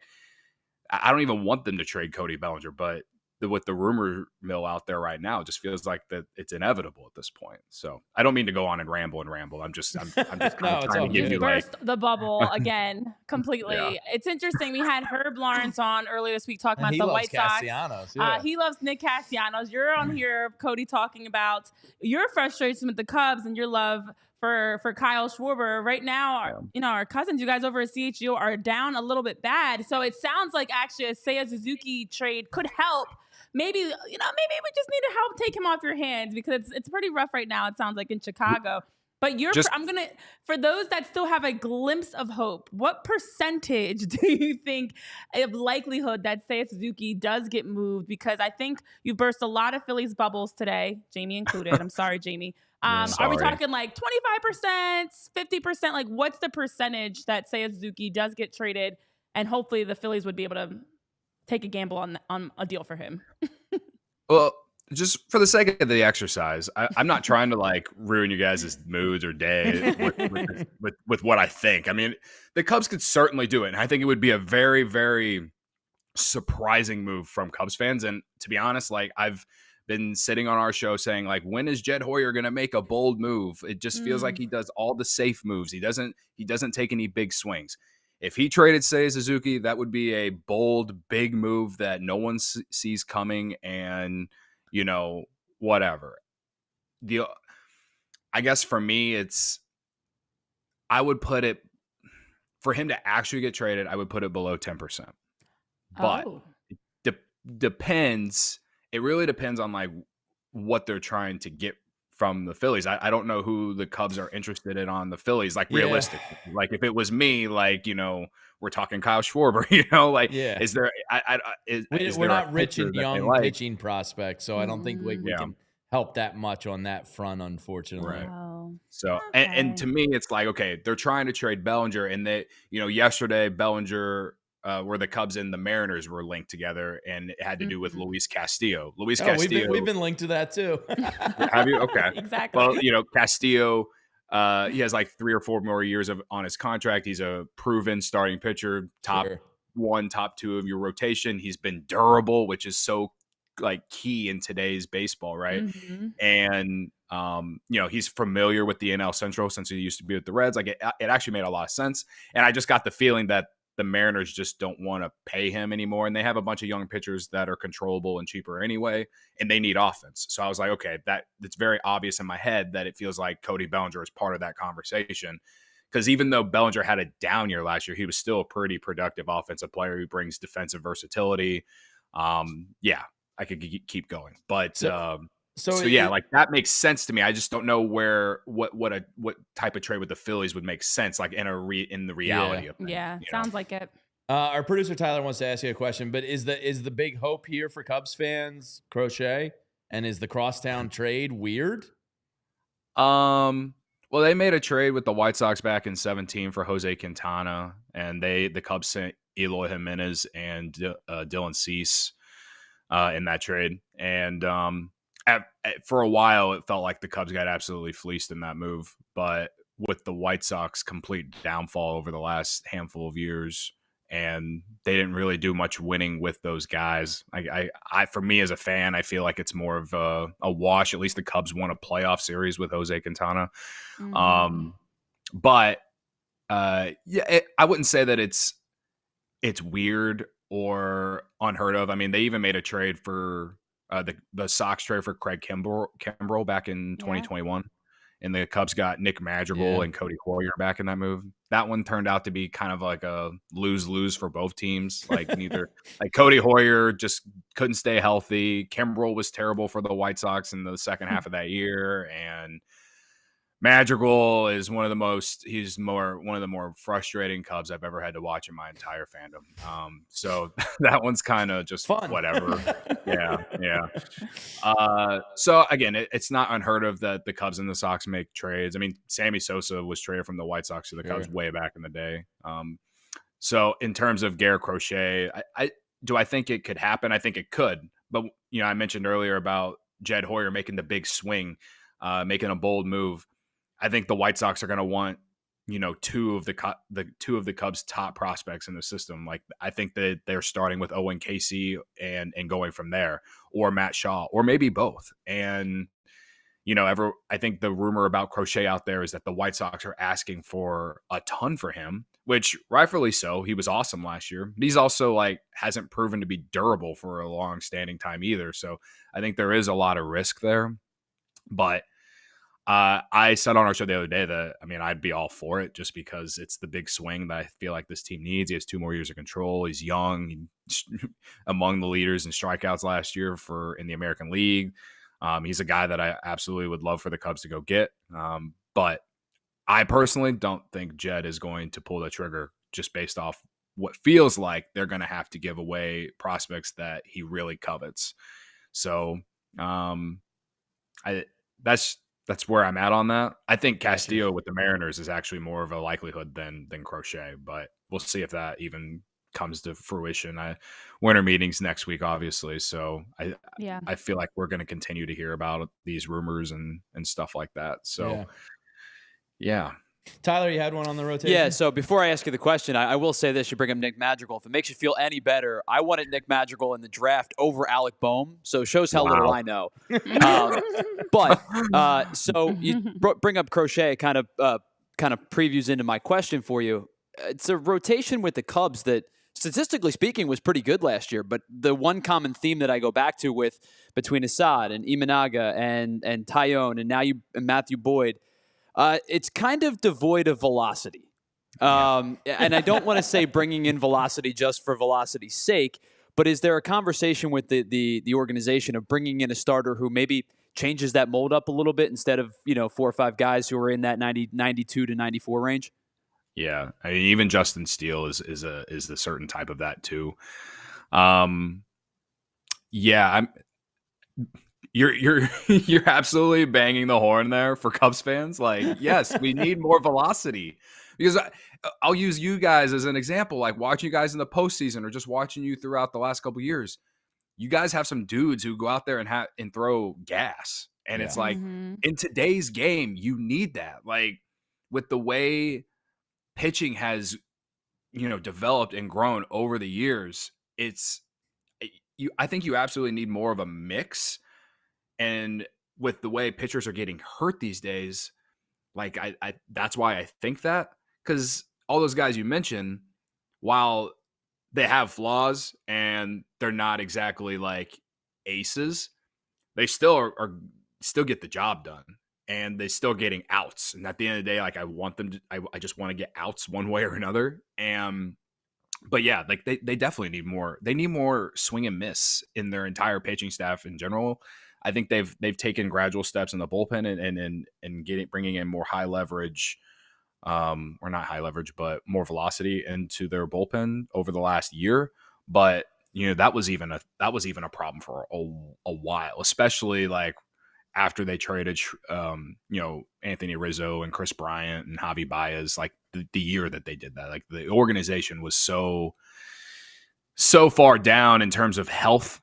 Speaker 4: I don't even want them to trade Cody Bellinger, but with the rumor mill out there right now, it just feels like that it's inevitable at this point. So I don't mean to go on and ramble. I'm just kind of trying to give you
Speaker 2: burst the bubble again completely. Yeah. It's interesting. We had Herb Lawrence on earlier this week talking about the White Sox. Yeah. He loves Nick Castellanos. You're on here, Cody, talking about your frustration with the Cubs and your love for Kyle Schwarber. Right now, our cousins, you guys over at CHGO, are down a little bit bad. So it sounds like actually a Seiya SuzukI trade could help. Maybe we just need to help take him off your hands, because it's pretty rough right now, it sounds like, in Chicago. But for those that still have a glimpse of hope, what percentage do you think of likelihood that Seiya SuzukI does get moved? Because I think you've burst a lot of Phillies bubbles today, Jamie included. I'm sorry, Jamie. Are we talking like 25%, 50%? Like, what's the percentage that Seiya SuzukI does get traded, and hopefully the Phillies would be able to take a gamble on a deal for him?
Speaker 4: Well, just for the sake of the exercise, I'm not trying to like ruin you guys' moods or day with what I think. I mean, the Cubs could certainly do it, and I think it would be a very, very surprising move from Cubs fans. And to be honest, like, I've been sitting on our show saying, like, when is Jed Hoyer going to make a bold move? It just feels like he does all the safe moves. He doesn't take any big swings. If he traded Seiya SuzukI, that would be a bold, big move that no one sees coming, and, whatever. I guess for me, I would put it, for him to actually get traded, I would put it below 10%. But it depends. It really depends on like what they're trying to get from the Phillies. I don't know who the Cubs are interested in on the Phillies, like, realistically. Like, if it was me, like, we're talking Kyle Schwarber, is there we're
Speaker 1: not rich in young pitching prospects, so I don't think we can help that much on that front, unfortunately.
Speaker 4: Right. Wow. So and to me, it's like, okay, they're trying to trade Bellinger, and they, yesterday Bellinger where the Cubs and the Mariners were linked together, and it had to do with Luis Castillo.
Speaker 1: We've been linked to that too.
Speaker 4: Have you? Okay.
Speaker 2: Exactly.
Speaker 4: Well, Castillo, he has like 3 or 4 more years on his contract. He's a proven starting pitcher, top 1, top 2 of your rotation. He's been durable, which is so like key in today's baseball, right? And he's familiar with the NL Central since he used to be with the Reds. Like it actually made a lot of sense. And I just got the feeling that the Mariners just don't want to pay him anymore. And they have a bunch of young pitchers that are controllable and cheaper anyway, and they need offense. So I was like, okay, it's very obvious in my head that it feels like Cody Bellinger is part of that conversation. Because even though Bellinger had a down year last year, he was still a pretty productive offensive player who brings defensive versatility. I could keep going. But like that makes sense to me. I just don't know what type of trade with the Phillies would make sense, like in the reality of things.
Speaker 2: Yeah, sounds like it.
Speaker 1: Our producer Tyler wants to ask you a question, but is the big hope here for Cubs fans Crochet, and is the crosstown trade weird?
Speaker 4: Well, they made a trade with the White Sox back in 2017 for Jose Quintana, and the Cubs sent Eloy Jimenez and Dylan Cease in that trade, and for a while, it felt like the Cubs got absolutely fleeced in that move. But with the White Sox complete downfall over the last handful of years, and they didn't really do much winning with those guys. For me as a fan, I feel like it's more of a wash. At least the Cubs won a playoff series with Jose Quintana. I wouldn't say that it's weird or unheard of. I mean, they even made a trade for the Sox trade for Craig Kimbrell back in 2021, and the Cubs got Nick Madrigal and Cody Hoyer back in that move. That one turned out to be kind of like a lose-lose for both teams. Like Cody Hoyer just couldn't stay healthy. Kimbrell was terrible for the White Sox in the second half of that year, and Madrigal is one of the more frustrating Cubs I've ever had to watch in my entire fandom. So that one's kind of just
Speaker 1: fun.
Speaker 4: Whatever. Yeah. So again, it's not unheard of that the Cubs and the Sox make trades. I mean, Sammy Sosa was traded from the White Sox to the Cubs way back in the day. So in terms of Garrett Crochet, I think it could happen? I think it could. But I mentioned earlier about Jed Hoyer making the big swing, making a bold move. I think the White Sox are going to want, two of the Cubs' top prospects in the system. Like I think that they're starting with Owen Casey and going from there, or Matt Shaw, or maybe both. And I think the rumor about Crochet out there is that the White Sox are asking for a ton for him, which rightfully so. He was awesome last year, but he's also hasn't proven to be durable for a long-standing time either. So I think there is a lot of risk there, but. I said on our show the other day that, I'd be all for it just because it's the big swing that I feel like this team needs. He has 2 more years of control. He's young, among the leaders in strikeouts last year in the American League. He's a guy that I absolutely would love for the Cubs to go get. But I personally don't think Jed is going to pull the trigger just based off what feels like they're going to have to give away prospects that he really covets. So that's where I'm at on that. I think Castillo with the Mariners is actually more of a likelihood than Crochet, but we'll see if that even comes to fruition. Winter meetings next week, obviously. So I feel like we're going to continue to hear about these rumors and stuff like that. So yeah.
Speaker 1: Tyler, you had one on the rotation?
Speaker 3: Yeah, so before I ask you the question, I will say this. You bring up Nick Madrigal. If it makes you feel any better, I wanted Nick Madrigal in the draft over Alec Bohm, so it shows how little I know. So you bring up Crochet, kind of previews into my question for you. It's a rotation with the Cubs that, statistically speaking, was pretty good last year, but the one common theme that I go back to between Assad and Imanaga and Tyone and now and Matthew Boyd, it's kind of devoid of velocity. And I don't want to say bringing in velocity just for velocity's sake, but is there a conversation with the organization of bringing in a starter who maybe changes that mold up a little bit instead of 4 or 5 guys who are in that 92 to 94 range?
Speaker 4: Yeah, even Justin Steele is a certain type of that too. You're absolutely banging the horn there for Cubs fans. Yes, we need more velocity Because I'll use you guys as an example, like watching you guys in the postseason or just watching you throughout the last couple of years. You guys have some dudes who go out there and throw gas. And it's like, in today's game, you need that. Like, with the way pitching has, developed and grown over the years, I think you absolutely need more of a mix. And with the way pitchers are getting hurt these days, like I that's why I think that, because all those guys you mentioned, while they have flaws and they're not exactly like aces, they still still get the job done, and they still getting outs. And at the end of the day, like I want them to, I just want to get outs one way or another. But yeah, like they definitely need more. They need more swing and miss in their entire pitching staff in general. I think they've taken gradual steps in the bullpen and bringing in more high leverage, or not high leverage, but more velocity into their bullpen over the last year. But that was even a problem for a while, especially like after they traded Anthony Rizzo and Chris Bryant and Javi Baez, like the year that they did that. Like the organization was so far down in terms of health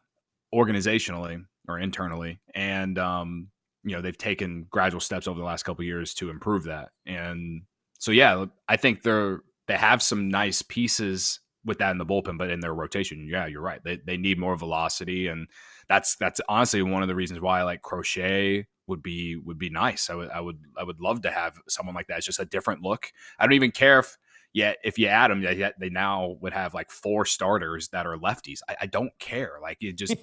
Speaker 4: organizationally or internally, and they've taken gradual steps over the last couple of years to improve that. And so yeah, I think they have some nice pieces with that in the bullpen, but in their rotation, yeah, you're right. They need more velocity, and that's honestly one of the reasons why like Crochet would be nice. I would love to have someone like that. It's just a different look. I don't even care if you add them, they now would have like 4 starters that are lefties. I don't care. Like it just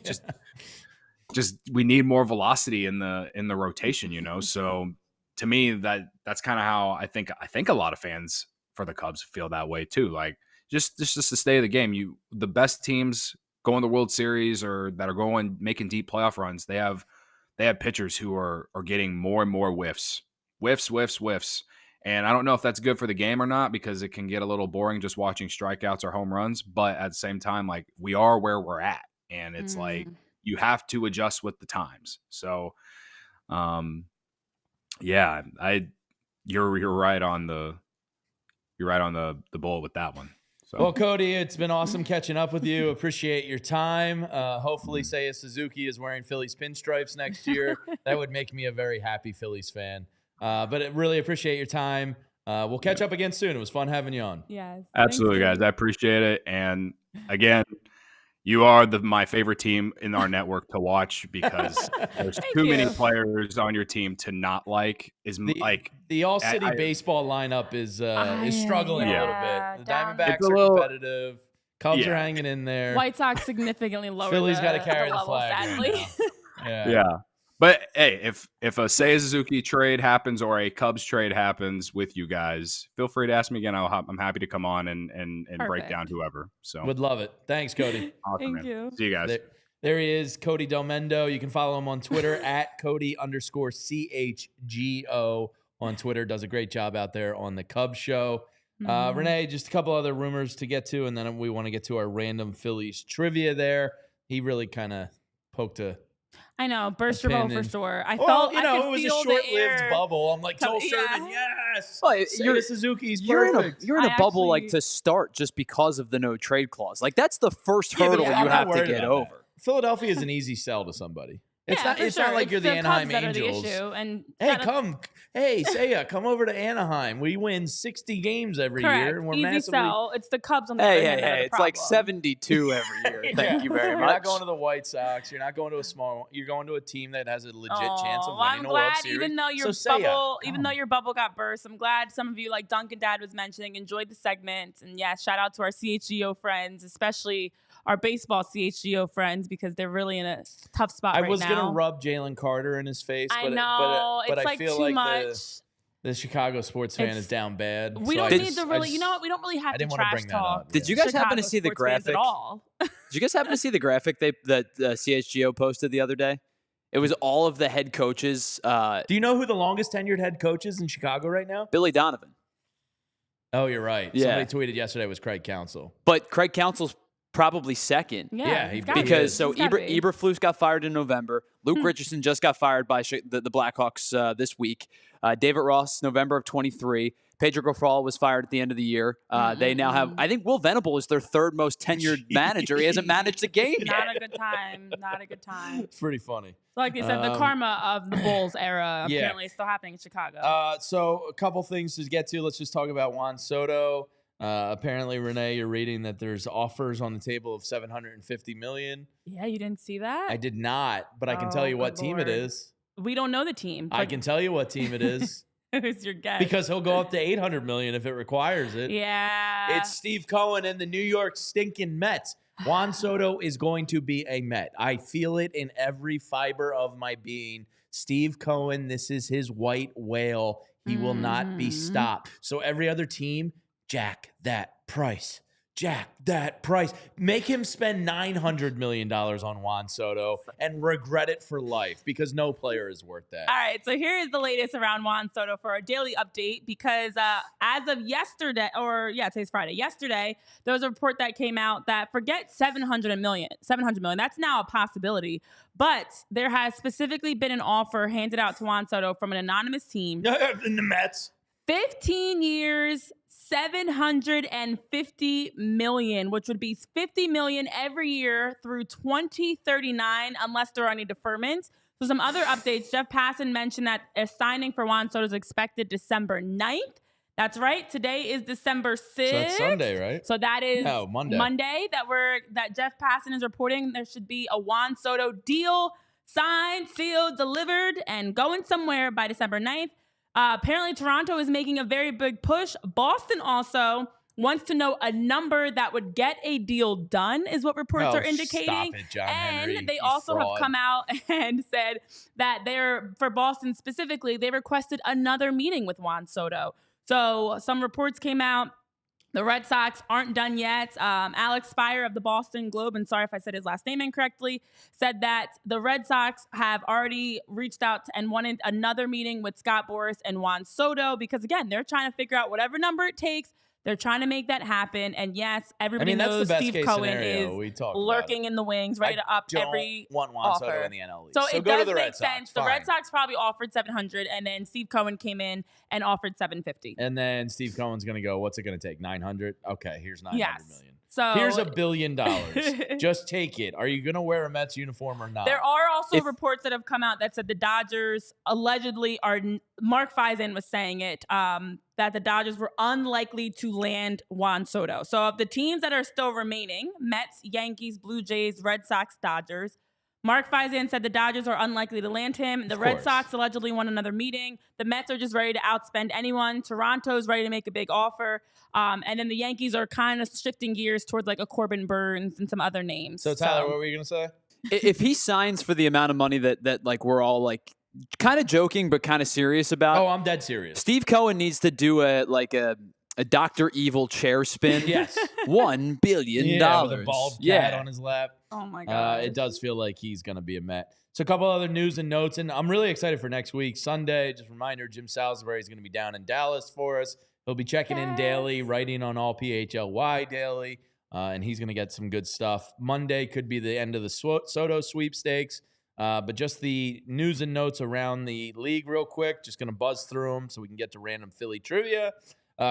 Speaker 4: we need more velocity in the rotation, So to me, that's kind of how I think a lot of fans for the Cubs feel that way too. Like just the stay of the game. The best teams going to the World Series or that are making deep playoff runs, they have pitchers who are getting more and more whiffs. And I don't know if that's good for the game or not, because it can get a little boring just watching strikeouts or home runs. But at the same time, like we are where we're at, and it's like you have to adjust with the times. So, yeah, you're right on the bullet with that one. So.
Speaker 1: Well, Cody, it's been awesome catching up with you. Appreciate your time. Hopefully, Seiya SuzukI is wearing Phillies pinstripes next year. That would make me a very happy Phillies fan. But I really appreciate your time. We'll catch up again soon. It was fun having you on.
Speaker 2: Yes,
Speaker 4: absolutely, guys. I appreciate it. And again, you are my favorite team in our network to watch, because there's too many players on your team to not like.
Speaker 1: The All City baseball lineup is struggling a little bit. The Diamondbacks are competitive. Cubs are hanging in there.
Speaker 2: White Sox significantly lower.
Speaker 1: Philly's got to carry the flag.
Speaker 2: Sadly.
Speaker 4: Yeah. But hey, if a Seiya SuzukI trade happens or a Cubs trade happens with you guys, feel free to ask me again. I'm happy to come on and break down whoever. So
Speaker 1: would love it. Thanks, Cody.
Speaker 4: Awesome,
Speaker 2: Thank you.
Speaker 4: See you guys.
Speaker 1: There he is, Cody Delmendo. You can follow him on Twitter at Cody_CHGO on Twitter. Does a great job out there on the Cubs show. Renee, just a couple other rumors to get to, and then we want to get to our random Phillies trivia there. He really kind of poked
Speaker 2: I know, burst your bubble for sure. I
Speaker 1: it was a short-lived bubble. I'm like, Joel Sherman, yes.
Speaker 3: Well,
Speaker 1: Seiya SuzukI's perfect.
Speaker 3: You're in a bubble like to start just because of the no trade clause. Like that's the first hurdle you have to get over.
Speaker 1: That. Philadelphia is an easy sell to somebody. It's not like you're the Anaheim Angels. Hey, Seiya, come over to Anaheim. We win 60 games every year. And we're
Speaker 2: easy sell. It's the Cubs on the
Speaker 3: Hey, it's like 72 every year. Thank you very much.
Speaker 1: You're not going to the White Sox. You're not going to a small one. You're going to a team that has a legit chance of winning a World Series.
Speaker 2: Even though your bubble got burst, I'm glad some of you, like Duncan Dad was mentioning, enjoyed the segment. And yeah, shout out to our CHGO friends, especially our baseball CHGO friends, because they're really in a tough spot right now.
Speaker 1: I was going to rub Jalen Carter in his face, but
Speaker 2: it's
Speaker 1: I
Speaker 2: like
Speaker 1: feel
Speaker 2: too
Speaker 1: like
Speaker 2: much.
Speaker 1: The Chicago sports fan is down bad.
Speaker 2: We don't need to really, we don't really have to trash talk.
Speaker 3: Did you guys happen to see the graphic?
Speaker 2: At all?
Speaker 3: Did you guys happen to see the graphic that CHGO posted the other day? It was all of the head coaches.
Speaker 1: Do you know who the longest tenured head coach is in Chicago right now?
Speaker 3: Billy Donovan.
Speaker 1: Oh, you're right.
Speaker 3: Yeah.
Speaker 1: Somebody tweeted yesterday it was Craig Counsell.
Speaker 3: But Craig Counsell's probably second.
Speaker 2: Yeah,
Speaker 3: because so Eberflus got fired in November. Luke Richardson just got fired by the Blackhawks this week. David Ross, November of 23. Pedro Grifol was fired at the end of the year. They now have, I think Will Venable is their third most tenured manager. He hasn't managed a game yet.
Speaker 2: Not a good time. Not a good time.
Speaker 1: It's pretty funny.
Speaker 2: Like they said, the karma of the Bulls era apparently is still happening in Chicago.
Speaker 1: So a couple things to get to. Let's just talk about Juan Soto. Apparently, Renee, you're reading that there's offers on the table of $750 million.
Speaker 2: Yeah, you didn't see that?
Speaker 1: I did not, but I can tell you what team it is.
Speaker 2: We don't know the team.
Speaker 1: I can tell you what team it is.
Speaker 2: Who's your guess?
Speaker 1: Because he'll go up to $800 million if it requires it.
Speaker 2: Yeah.
Speaker 1: It's Steve Cohen and the New York stinking Mets. Juan Soto is going to be a Met. I feel it in every fiber of my being. Steve Cohen, this is his white whale. He will not be stopped. So every other team, jack that price. Jack that price. Make him spend $900 million on Juan Soto and regret it for life because no player is worth that.
Speaker 2: All right, so here is the latest around Juan Soto for our daily update because as of yesterday, today's Friday. Yesterday, there was a report that came out that forget $700 million. That's now a possibility. But there has specifically been an offer handed out to Juan Soto from an anonymous team.
Speaker 1: In the Mets.
Speaker 2: 15 years, $750 million, which would be $50 million every year through 2039, unless there are any deferments. So some other updates. Jeff Passan mentioned that a signing for Juan Soto is expected December 9th. That's right. Today is December 6th.
Speaker 1: So that's Sunday, right?
Speaker 2: So that is
Speaker 1: Monday
Speaker 2: that Jeff Passan is reporting there should be a Juan Soto deal signed, sealed, delivered, and going somewhere by December 9th. Apparently, Toronto is making a very big push. Boston also wants to know a number that would get a deal done, is what reports are indicating.
Speaker 1: Stop it, John
Speaker 2: and
Speaker 1: Henry,
Speaker 2: they also have come out and said that for Boston specifically, they requested another meeting with Juan Soto. So some reports came out. The Red Sox aren't done yet. Alex Spire of the Boston Globe, and sorry if I said his last name incorrectly, said that the Red Sox have already reached out and wanted another meeting with Scott Boras and Juan Soto because, again, they're trying to figure out whatever number it takes. They're trying to make that happen. And, yes, everybody knows Steve Cohen is lurking in the wings, ready to up every
Speaker 1: want Juan
Speaker 2: offer.
Speaker 1: Soto in the NL East.
Speaker 2: So it
Speaker 1: go
Speaker 2: does
Speaker 1: to the
Speaker 2: make
Speaker 1: Red
Speaker 2: sense.
Speaker 1: Sox.
Speaker 2: The Red Sox probably offered $700, and then Steve Cohen came in and offered $750.
Speaker 1: And then Steve Cohen's going to go, what's it going to take, $900? Okay, here's $900 million.
Speaker 2: So
Speaker 1: here's $1 billion. Just take it. Are you going to wear a Mets uniform or not?
Speaker 2: There are also reports that have come out that said the Dodgers allegedly are. Mark Feisen was saying it that the Dodgers were unlikely to land Juan Soto. So of the teams that are still remaining, Mets, Yankees, Blue Jays, Red Sox, Dodgers. Mark Feisen said the Dodgers are unlikely to land him. The Red Sox allegedly want another meeting. The Mets are just ready to outspend anyone. Toronto's ready to make a big offer. And then the Yankees are kind of shifting gears towards like a Corbin Burns and some other names.
Speaker 1: So Tyler, what were you going to say?
Speaker 3: If he signs for the amount of money that like we're all like kind of joking but kind of serious about.
Speaker 1: Oh, I'm dead serious.
Speaker 3: Steve Cohen needs to do a Dr. Evil chair spin.
Speaker 1: Yes.
Speaker 3: $1 billion.
Speaker 1: With a bald cat on his lap.
Speaker 2: Oh, my God.
Speaker 1: It does feel like he's going to be a Met. So a couple other news and notes, and I'm really excited for next week. Sunday, just a reminder, Jim Salisbury is going to be down in Dallas for us. He'll be checking in daily, writing on all PHLY daily, and he's going to get some good stuff. Monday could be the end of the Soto sweepstakes, but just the news and notes around the league real quick. Just going to buzz through them so we can get to random Philly trivia.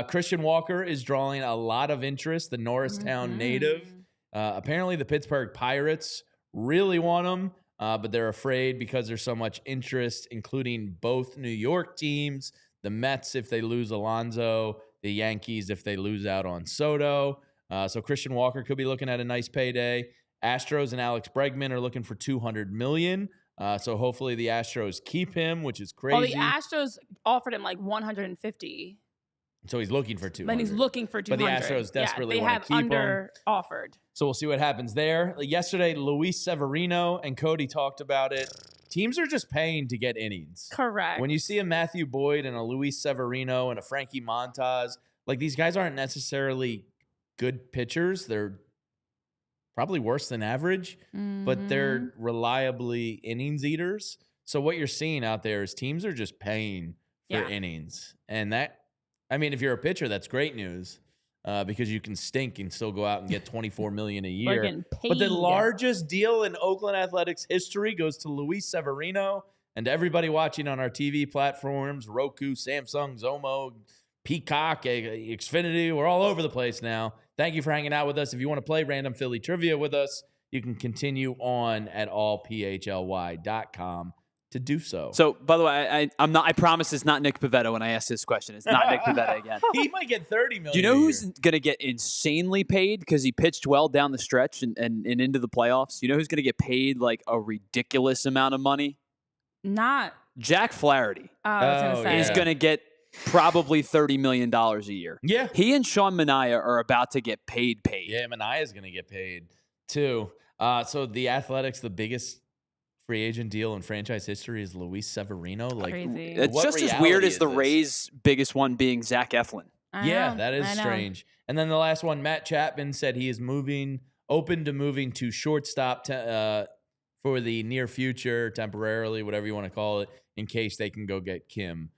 Speaker 1: Christian Walker is drawing a lot of interest, the Norristown native. Apparently, the Pittsburgh Pirates really want him, but they're afraid because there's so much interest, including both New York teams, the Mets if they lose Alonso, the Yankees if they lose out on Soto. So Christian Walker could be looking at a nice payday. Astros and Alex Bregman are looking for $200 million. So hopefully the Astros keep him, which is crazy.
Speaker 2: Well, the Astros offered him like $150.
Speaker 1: So he's looking for $200.
Speaker 2: Then he's looking for $200.
Speaker 1: But the Astros desperately want to keep him.
Speaker 2: They have under offered.
Speaker 1: So we'll see what happens there. Yesterday, Luis Severino and Cody talked about it. Teams are just paying to get innings.
Speaker 2: Correct.
Speaker 1: When you see a Matthew Boyd and a Luis Severino and a Frankie Montas, like these guys aren't necessarily good pitchers. They're probably worse than average, but they're reliably innings eaters. So what you're seeing out there is teams are just paying for innings. And that, I mean, if you're a pitcher, that's great news. because you can stink and still go out and get $24 million a year.
Speaker 2: getting paid.
Speaker 1: But the largest deal in Oakland athletics history goes to Luis Severino and everybody watching on our TV platforms, Roku, Samsung, Zomo, Peacock, Xfinity. We're all over the place now. Thank you for hanging out with us. If you want to play Random Philly Trivia with us, you can continue on at allphly.com to do so.
Speaker 3: So, by the way, I promise it's not Nick Pivetta when I ask this question. It's not Nick Pivetta again.
Speaker 1: He might get $30 million.
Speaker 3: Do you know who's going to get insanely paid because he pitched well down the stretch and into the playoffs? You know who's going to get paid like a ridiculous amount of money?
Speaker 2: Not
Speaker 3: Jack Flaherty.
Speaker 2: I was going to say.
Speaker 3: Is going to get probably $30 million a year.
Speaker 1: Yeah.
Speaker 3: He and Sean Manaea are about to get paid.
Speaker 1: Yeah, Manaea's going to get paid too. So the Athletics, the biggest free agent deal in franchise history is Luis Severino. Like,
Speaker 2: crazy.
Speaker 3: It's just as weird as the Rays' biggest one being Zach Eflin.
Speaker 1: That is strange. And then the last one, Matt Chapman said he is open to moving to shortstop for the near future, temporarily, whatever you want to call it, in case they can go get Kim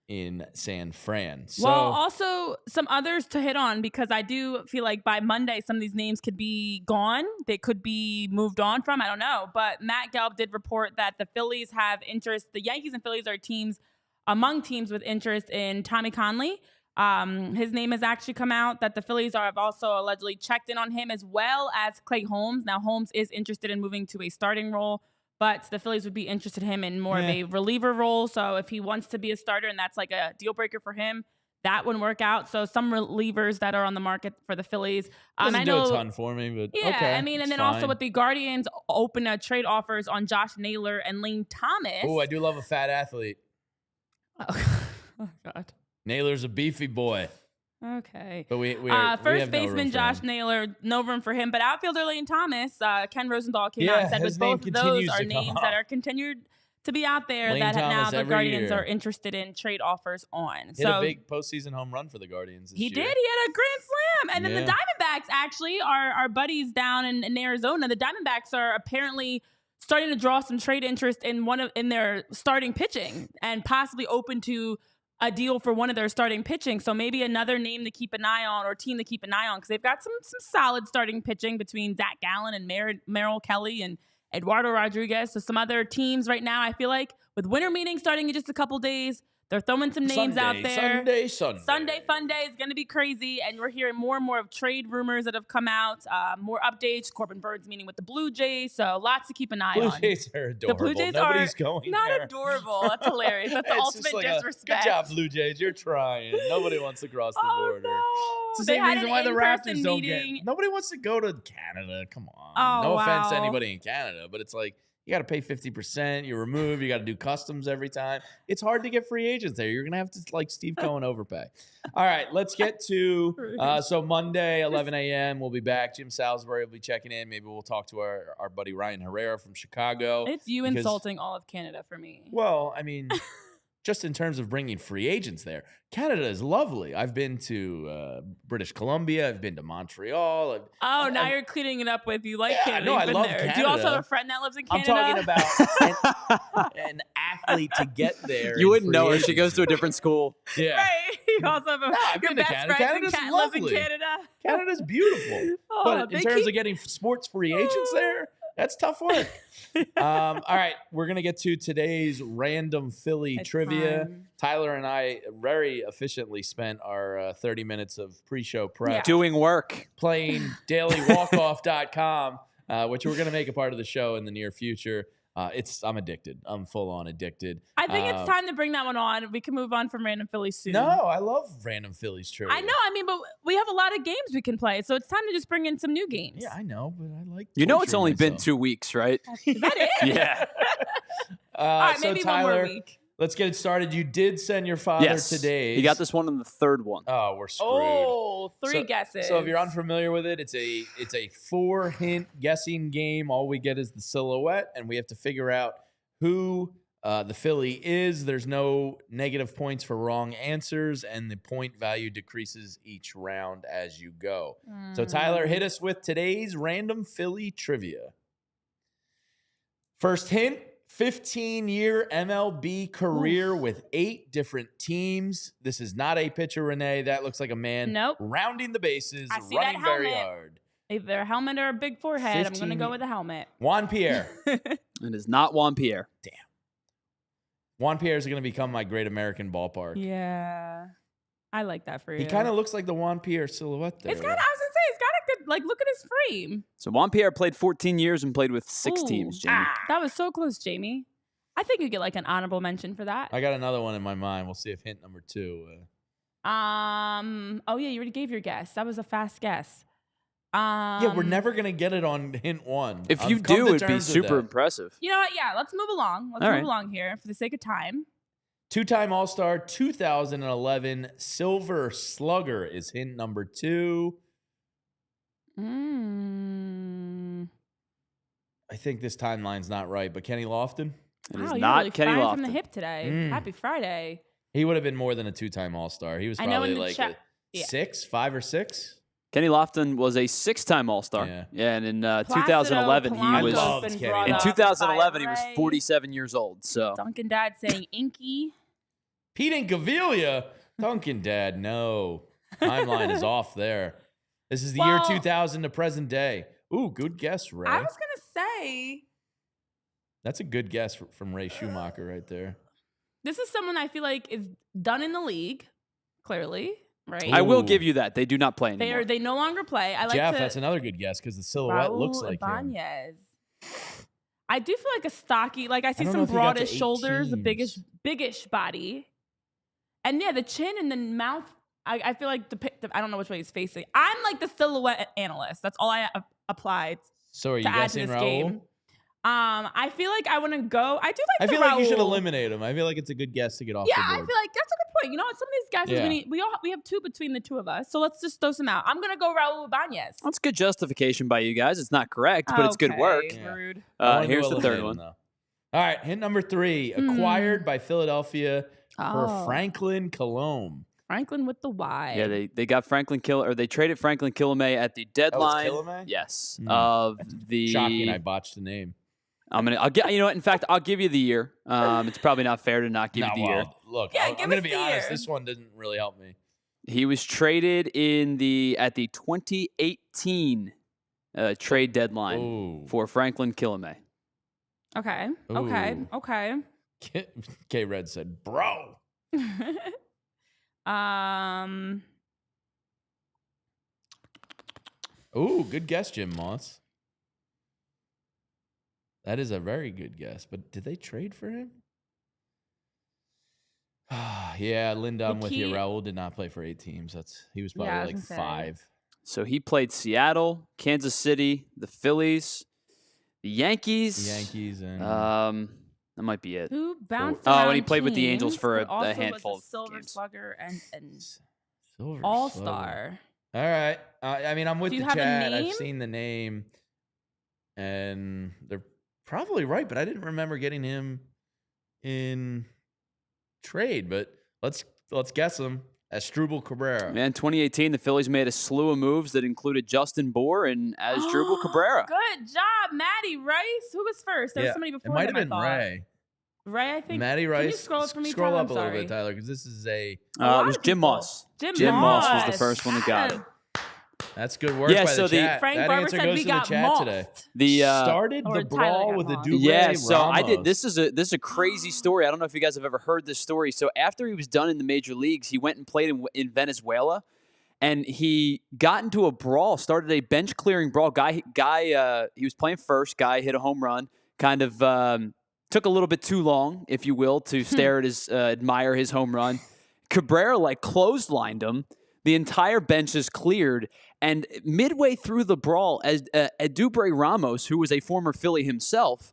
Speaker 1: in San Fran. So,
Speaker 2: well, also some others to hit on, because I do feel like by Monday some of these names could be gone. They could be moved on from. I don't know. But Matt Gelb did report that the Phillies have interest. The Yankees and Phillies are among teams with interest in Tommy Conley. His name has actually come out that the Phillies have also allegedly checked in on him, as well as Clay Holmes. Now, Holmes is interested in moving to a starting role, but the Phillies would be interested in him in more of a reliever role. So if he wants to be a starter and that's like a deal breaker for him, that wouldn't work out. So some relievers that are on the market for the Phillies.
Speaker 1: Doesn't do a ton for me, but okay,
Speaker 2: I mean, and then also with the Guardians open trade offers on Josh Naylor and Lane Thomas.
Speaker 1: Oh, I do love a fat athlete.
Speaker 2: Oh God.
Speaker 1: Naylor's a beefy boy.
Speaker 2: Okay.
Speaker 1: But we
Speaker 2: first baseman Josh Naylor, no room for him. But outfielder Lane Thomas, Ken Rosenthal came out and said with both of those are names that are continued to be out there that now the Guardians are interested in trade offers on.
Speaker 1: Hit a big postseason home run for the Guardians this year.
Speaker 2: He did. He had a grand slam. And then the Diamondbacks actually are our buddies down in Arizona. The Diamondbacks are apparently starting to draw some trade interest in their starting pitching and possibly open to a deal for one of their starting pitching. So maybe another name to keep an eye on, or team to keep an eye on, because they've got some solid starting pitching between Zach Gallen and Merrill Kelly and Eduardo Rodriguez. So some other teams right now, I feel like with winter meetings starting in just a couple days, they're throwing some names out there. Sunday fun day is going to be crazy. And we're hearing more and more of trade rumors that have come out, more updates. Corbin Bird's meeting with the Blue Jays. So lots to keep an eye on.
Speaker 1: Blue Jays are adorable.
Speaker 2: The Blue Jays
Speaker 1: Nobody's
Speaker 2: are
Speaker 1: going
Speaker 2: not
Speaker 1: there.
Speaker 2: Adorable. That's hilarious. That's the ultimate disrespect.
Speaker 1: Good job, Blue Jays. You're trying. Nobody wants to cross the border.
Speaker 2: No.
Speaker 1: It's the same reason why the Raptors don't get. Nobody wants to go to Canada. Come on. No offense to anybody in Canada, but it's like, you got to pay 50%. You remove. You got to do customs every time. It's hard to get free agents there. You're going to have to, like Steve Cohen, overpay. All right, let's get to so Monday, 11 a.m. We'll be back. Jim Salisbury will be checking in. Maybe we'll talk to our buddy Ryan Herrera from Chicago.
Speaker 2: It's you insulting all of Canada for me.
Speaker 1: Well, I mean, just in terms of bringing free agents there, Canada is lovely. I've been to British Columbia. I've been to Montreal.
Speaker 2: Now you're cleaning it up with you like Canada.
Speaker 1: No, I love
Speaker 2: there.
Speaker 1: Canada.
Speaker 2: Do you also have a friend that lives in Canada?
Speaker 1: I'm talking about an athlete to get there.
Speaker 3: You wouldn't know her. She goes to a different school.
Speaker 1: Yeah.
Speaker 2: Right. You also have your best friend
Speaker 1: Canada's
Speaker 2: lives in Canada.
Speaker 1: Canada's beautiful. But in terms of getting sports free agents there, that's tough work. All right, we're going to get to today's random Philly trivia.
Speaker 2: Fun.
Speaker 1: Tyler and I very efficiently spent our 30 minutes of pre-show prep
Speaker 3: doing work,
Speaker 1: playing dailywalkoff.com, which we're going to make a part of the show in the near future. I'm addicted. I'm full on addicted.
Speaker 2: I think it's time to bring that one on. We can move on from Random Phillies soon.
Speaker 1: No, I love Random Phillies trivia.
Speaker 2: I know. I mean, but we have a lot of games we can play, so it's time to just bring in some new games.
Speaker 1: Yeah, I know, but I like.
Speaker 3: You know, it's only been 2 weeks, right?
Speaker 2: Is that it?
Speaker 3: Yeah.
Speaker 2: All right, maybe
Speaker 1: Tyler,
Speaker 2: 1 more week.
Speaker 1: Let's get it started. You did send your father today.
Speaker 3: He got this one on the third one.
Speaker 1: Oh, we're screwed.
Speaker 2: Oh, three guesses.
Speaker 1: So if you're unfamiliar with it, it's a 4-hint guessing game. All we get is the silhouette, and we have to figure out who the Philly is. There's no negative points for wrong answers, and the point value decreases each round as you go. So Tyler, hit us with today's random Philly trivia. First hint, 15-year MLB career with 8 different teams. This is not a pitcher, Renee. That looks like a man rounding the bases,
Speaker 2: I see
Speaker 1: running
Speaker 2: that helmet.
Speaker 1: very hard.
Speaker 2: Either a helmet or a big forehead. I'm going to go with a helmet.
Speaker 1: Juan Pierre.
Speaker 3: It is not Juan Pierre.
Speaker 1: Damn. Juan Pierre is going to become my Great American Ballpark.
Speaker 2: Yeah. I like that for you.
Speaker 1: He kind of looks like the Juan Pierre silhouette there.
Speaker 2: I was going to say, he's got a good, like, look at his frame.
Speaker 3: So Juan Pierre played 14 years and played with 6 teams, Jamie.
Speaker 2: That was so close, Jamie. I think you get like an honorable mention for that.
Speaker 1: I got another one in my mind. We'll see if hint number 2.
Speaker 2: Oh yeah, you already gave your guess. That was a fast guess.
Speaker 1: Yeah, we're never gonna get it on hint 1.
Speaker 3: If you do, it'd be super impressive.
Speaker 2: You know what? Yeah, let's move along. Let's move along here for the sake of time.
Speaker 1: 2-time All-Star, 2011 Silver Slugger is hint number 2. I think this timeline's not right, but Kenny Lofton?
Speaker 3: It is not really Kenny Lofton.
Speaker 2: From the hip today. Happy Friday.
Speaker 1: He would have been more than a 2-time All-Star. He was probably like 5 or 6.
Speaker 3: Kenny Lofton was a 6-time All-Star. Yeah, and in 2011 he was. In 2011 he was 47 years old. So
Speaker 2: Duncan Dad saying Inky.
Speaker 1: Pete Incaviglia. Duncan Dad, no. Timeline is off there. This is the year 2000 to present day. Ooh, good guess, Ray.
Speaker 2: I was gonna say.
Speaker 1: That's a good guess from Ray Schumacher right there.
Speaker 2: This is someone I feel like is done in the league, clearly, right?
Speaker 3: I will give you that. They do not play anymore.
Speaker 2: They no longer play. I like
Speaker 1: Jeff, that's another good guess because the silhouette looks like him.
Speaker 2: I do feel like a stocky, like I see some broadish shoulders, a biggish body. And yeah, the chin and the mouth, I feel like I don't know which way he's facing. I'm like the silhouette analyst. That's all I applied.
Speaker 1: So are you guessing Raul?
Speaker 2: Game. I feel like I want to go. I do like.
Speaker 1: I feel like you should eliminate him. I feel like it's a good guess to get off the board.
Speaker 2: Yeah, I feel like that's a good point. You know what? Some of these guys, we have 2 between the 2 of us. So let's just throw some out. I'm gonna go Raul Ibanez.
Speaker 3: That's good justification by you guys. It's not correct, but it's good work.
Speaker 1: Yeah.
Speaker 2: Rude.
Speaker 3: Here's the third one.
Speaker 1: All right, hint number 3. Acquired by Philadelphia for Franklin Kilome.
Speaker 2: Franklin with the Y.
Speaker 3: Yeah, they got Franklin they traded Franklin Kilome at the deadline.
Speaker 1: That was Kilome?
Speaker 3: Yes. Of the
Speaker 1: shocking, I botched the name.
Speaker 3: I'll get. You know what? In fact, I'll give you the year. It's probably not fair to not give you the year.
Speaker 1: Look, I'm going to be honest. This one didn't really help me.
Speaker 3: He was traded at the 2018 trade deadline for Franklin Kilome.
Speaker 2: Okay.
Speaker 1: K Red said, "Bro." Ooh, good guess, Jim Moss. That is a very good guess. But did they trade for him? Yeah, Linda, I'm with you. Raul did not play for 8 teams. He was probably like 5.
Speaker 3: So he played Seattle, Kansas City, the Phillies, the Yankees.
Speaker 1: And
Speaker 3: that might be it.
Speaker 2: Who bounced around
Speaker 3: and he played with the
Speaker 2: teams,
Speaker 3: Angels for a handful
Speaker 2: was a Silver
Speaker 3: games.
Speaker 2: Slugger and
Speaker 1: Silver
Speaker 2: All-Star.
Speaker 1: All right. I mean, I'm with the
Speaker 2: have
Speaker 1: chat.
Speaker 2: a name?
Speaker 1: I've seen the name, and they're probably right, but I didn't remember getting him in trade. But let's guess him. Asdrubal Cabrera.
Speaker 3: Man, 2018, the Phillies made a slew of moves that included Justin Bour and Asdrubal Cabrera.
Speaker 2: Good job, Matty Rice. Who was first? There was somebody before.
Speaker 1: It might have been
Speaker 2: thought.
Speaker 1: Ray.
Speaker 2: Ray, I think.
Speaker 1: Matty Rice.
Speaker 2: Can you scroll up for me,
Speaker 1: Scroll
Speaker 2: Tyler?
Speaker 1: up a little bit, Tyler, because this is a.
Speaker 3: It was Jim Moss.
Speaker 2: Jim
Speaker 3: Moss was the first one that got it.
Speaker 1: That's good work by the chat.
Speaker 2: Frank
Speaker 1: that
Speaker 2: Barber
Speaker 1: answer
Speaker 2: said
Speaker 1: goes
Speaker 2: we
Speaker 1: to
Speaker 2: got
Speaker 1: the chat
Speaker 2: mossed.
Speaker 1: today. Started the brawl with the Dubre
Speaker 3: so
Speaker 1: Ramos.
Speaker 3: I did. This is a crazy story. I don't know if you guys have ever heard this story. So after he was done in the major leagues, he went and played in Venezuela, and he got into a brawl. Started a bench clearing brawl. Guy. He was playing first. Guy hit a home run. Kind of took a little bit too long, if you will, to stare at his admire his home run. Cabrera clotheslined him. The entire bench is cleared, and midway through the brawl, as Dubre Ramos, who was a former Philly himself,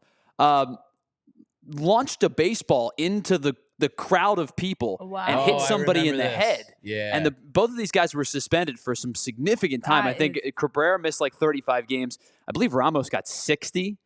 Speaker 3: launched a baseball into the crowd of people and hit somebody in the head.
Speaker 1: Yeah.
Speaker 3: And both of these guys were suspended for some significant time. I think Cabrera missed 35 games. I believe Ramos got 60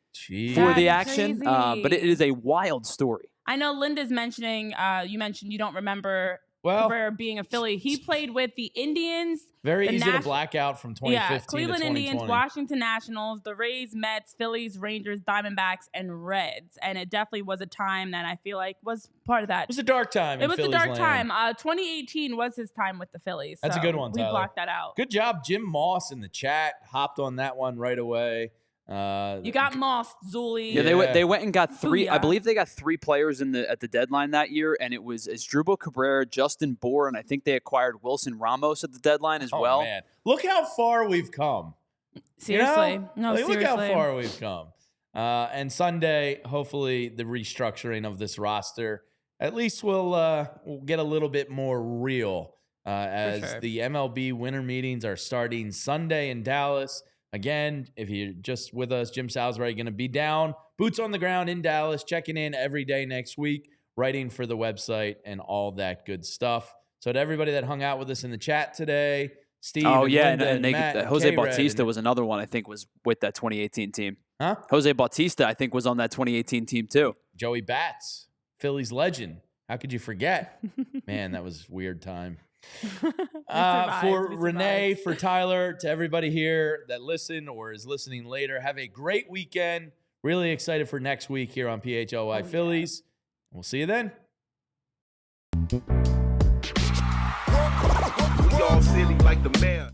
Speaker 3: for the action. But it is a wild story.
Speaker 2: I know Linda's mentioning, you mentioned you don't remember Cabrera being a Philly. He played with the Indians.
Speaker 1: Very easy to black out from 2015
Speaker 2: Cleveland
Speaker 1: to 2020.
Speaker 2: Indians, Washington Nationals, the Rays, Mets, Phillies, Rangers, Diamondbacks, and Reds. And it definitely was a time that I feel like was part of that.
Speaker 1: It was a dark time.
Speaker 2: It was a dark
Speaker 1: time.
Speaker 2: 2018 was his time with the Phillies.
Speaker 1: That's a good one, Tyler.
Speaker 2: We blocked that out.
Speaker 1: Good job, Jim Moss in the chat. Hopped on that one right away.
Speaker 2: You got Moss, Zuli.
Speaker 3: Yeah, they went and got 3. Booyah. I believe they got 3 players at the deadline that year, and it was Asdrubal Cabrera, Justin Bour, and I think they acquired Wilson Ramos at the deadline as well.
Speaker 1: Man, look how far we've come.
Speaker 2: Seriously,
Speaker 1: seriously. Look how far we've come. And Sunday, hopefully, the restructuring of this roster at least will get a little bit more real as the MLB Winter Meetings are starting Sunday in Dallas. Again, if you're just with us, Jim Salisbury going to be down, boots on the ground in Dallas, checking in every day next week, writing for the website and all that good stuff. So to everybody that hung out with us in the chat today, Steve, and Matt,
Speaker 3: Jose Bautista was another one I think was with that 2018 team.
Speaker 1: Huh?
Speaker 3: Jose Bautista I think was on that 2018 team too.
Speaker 1: Joey Bats, Phillies legend. How could you forget? Man, that was a weird time. For Renee, for Tyler, to everybody here that listened or is listening later, have a great weekend. Really excited for next week here on PHLY Phillies. We'll see you then.
Speaker 5: We all silly like the mayor.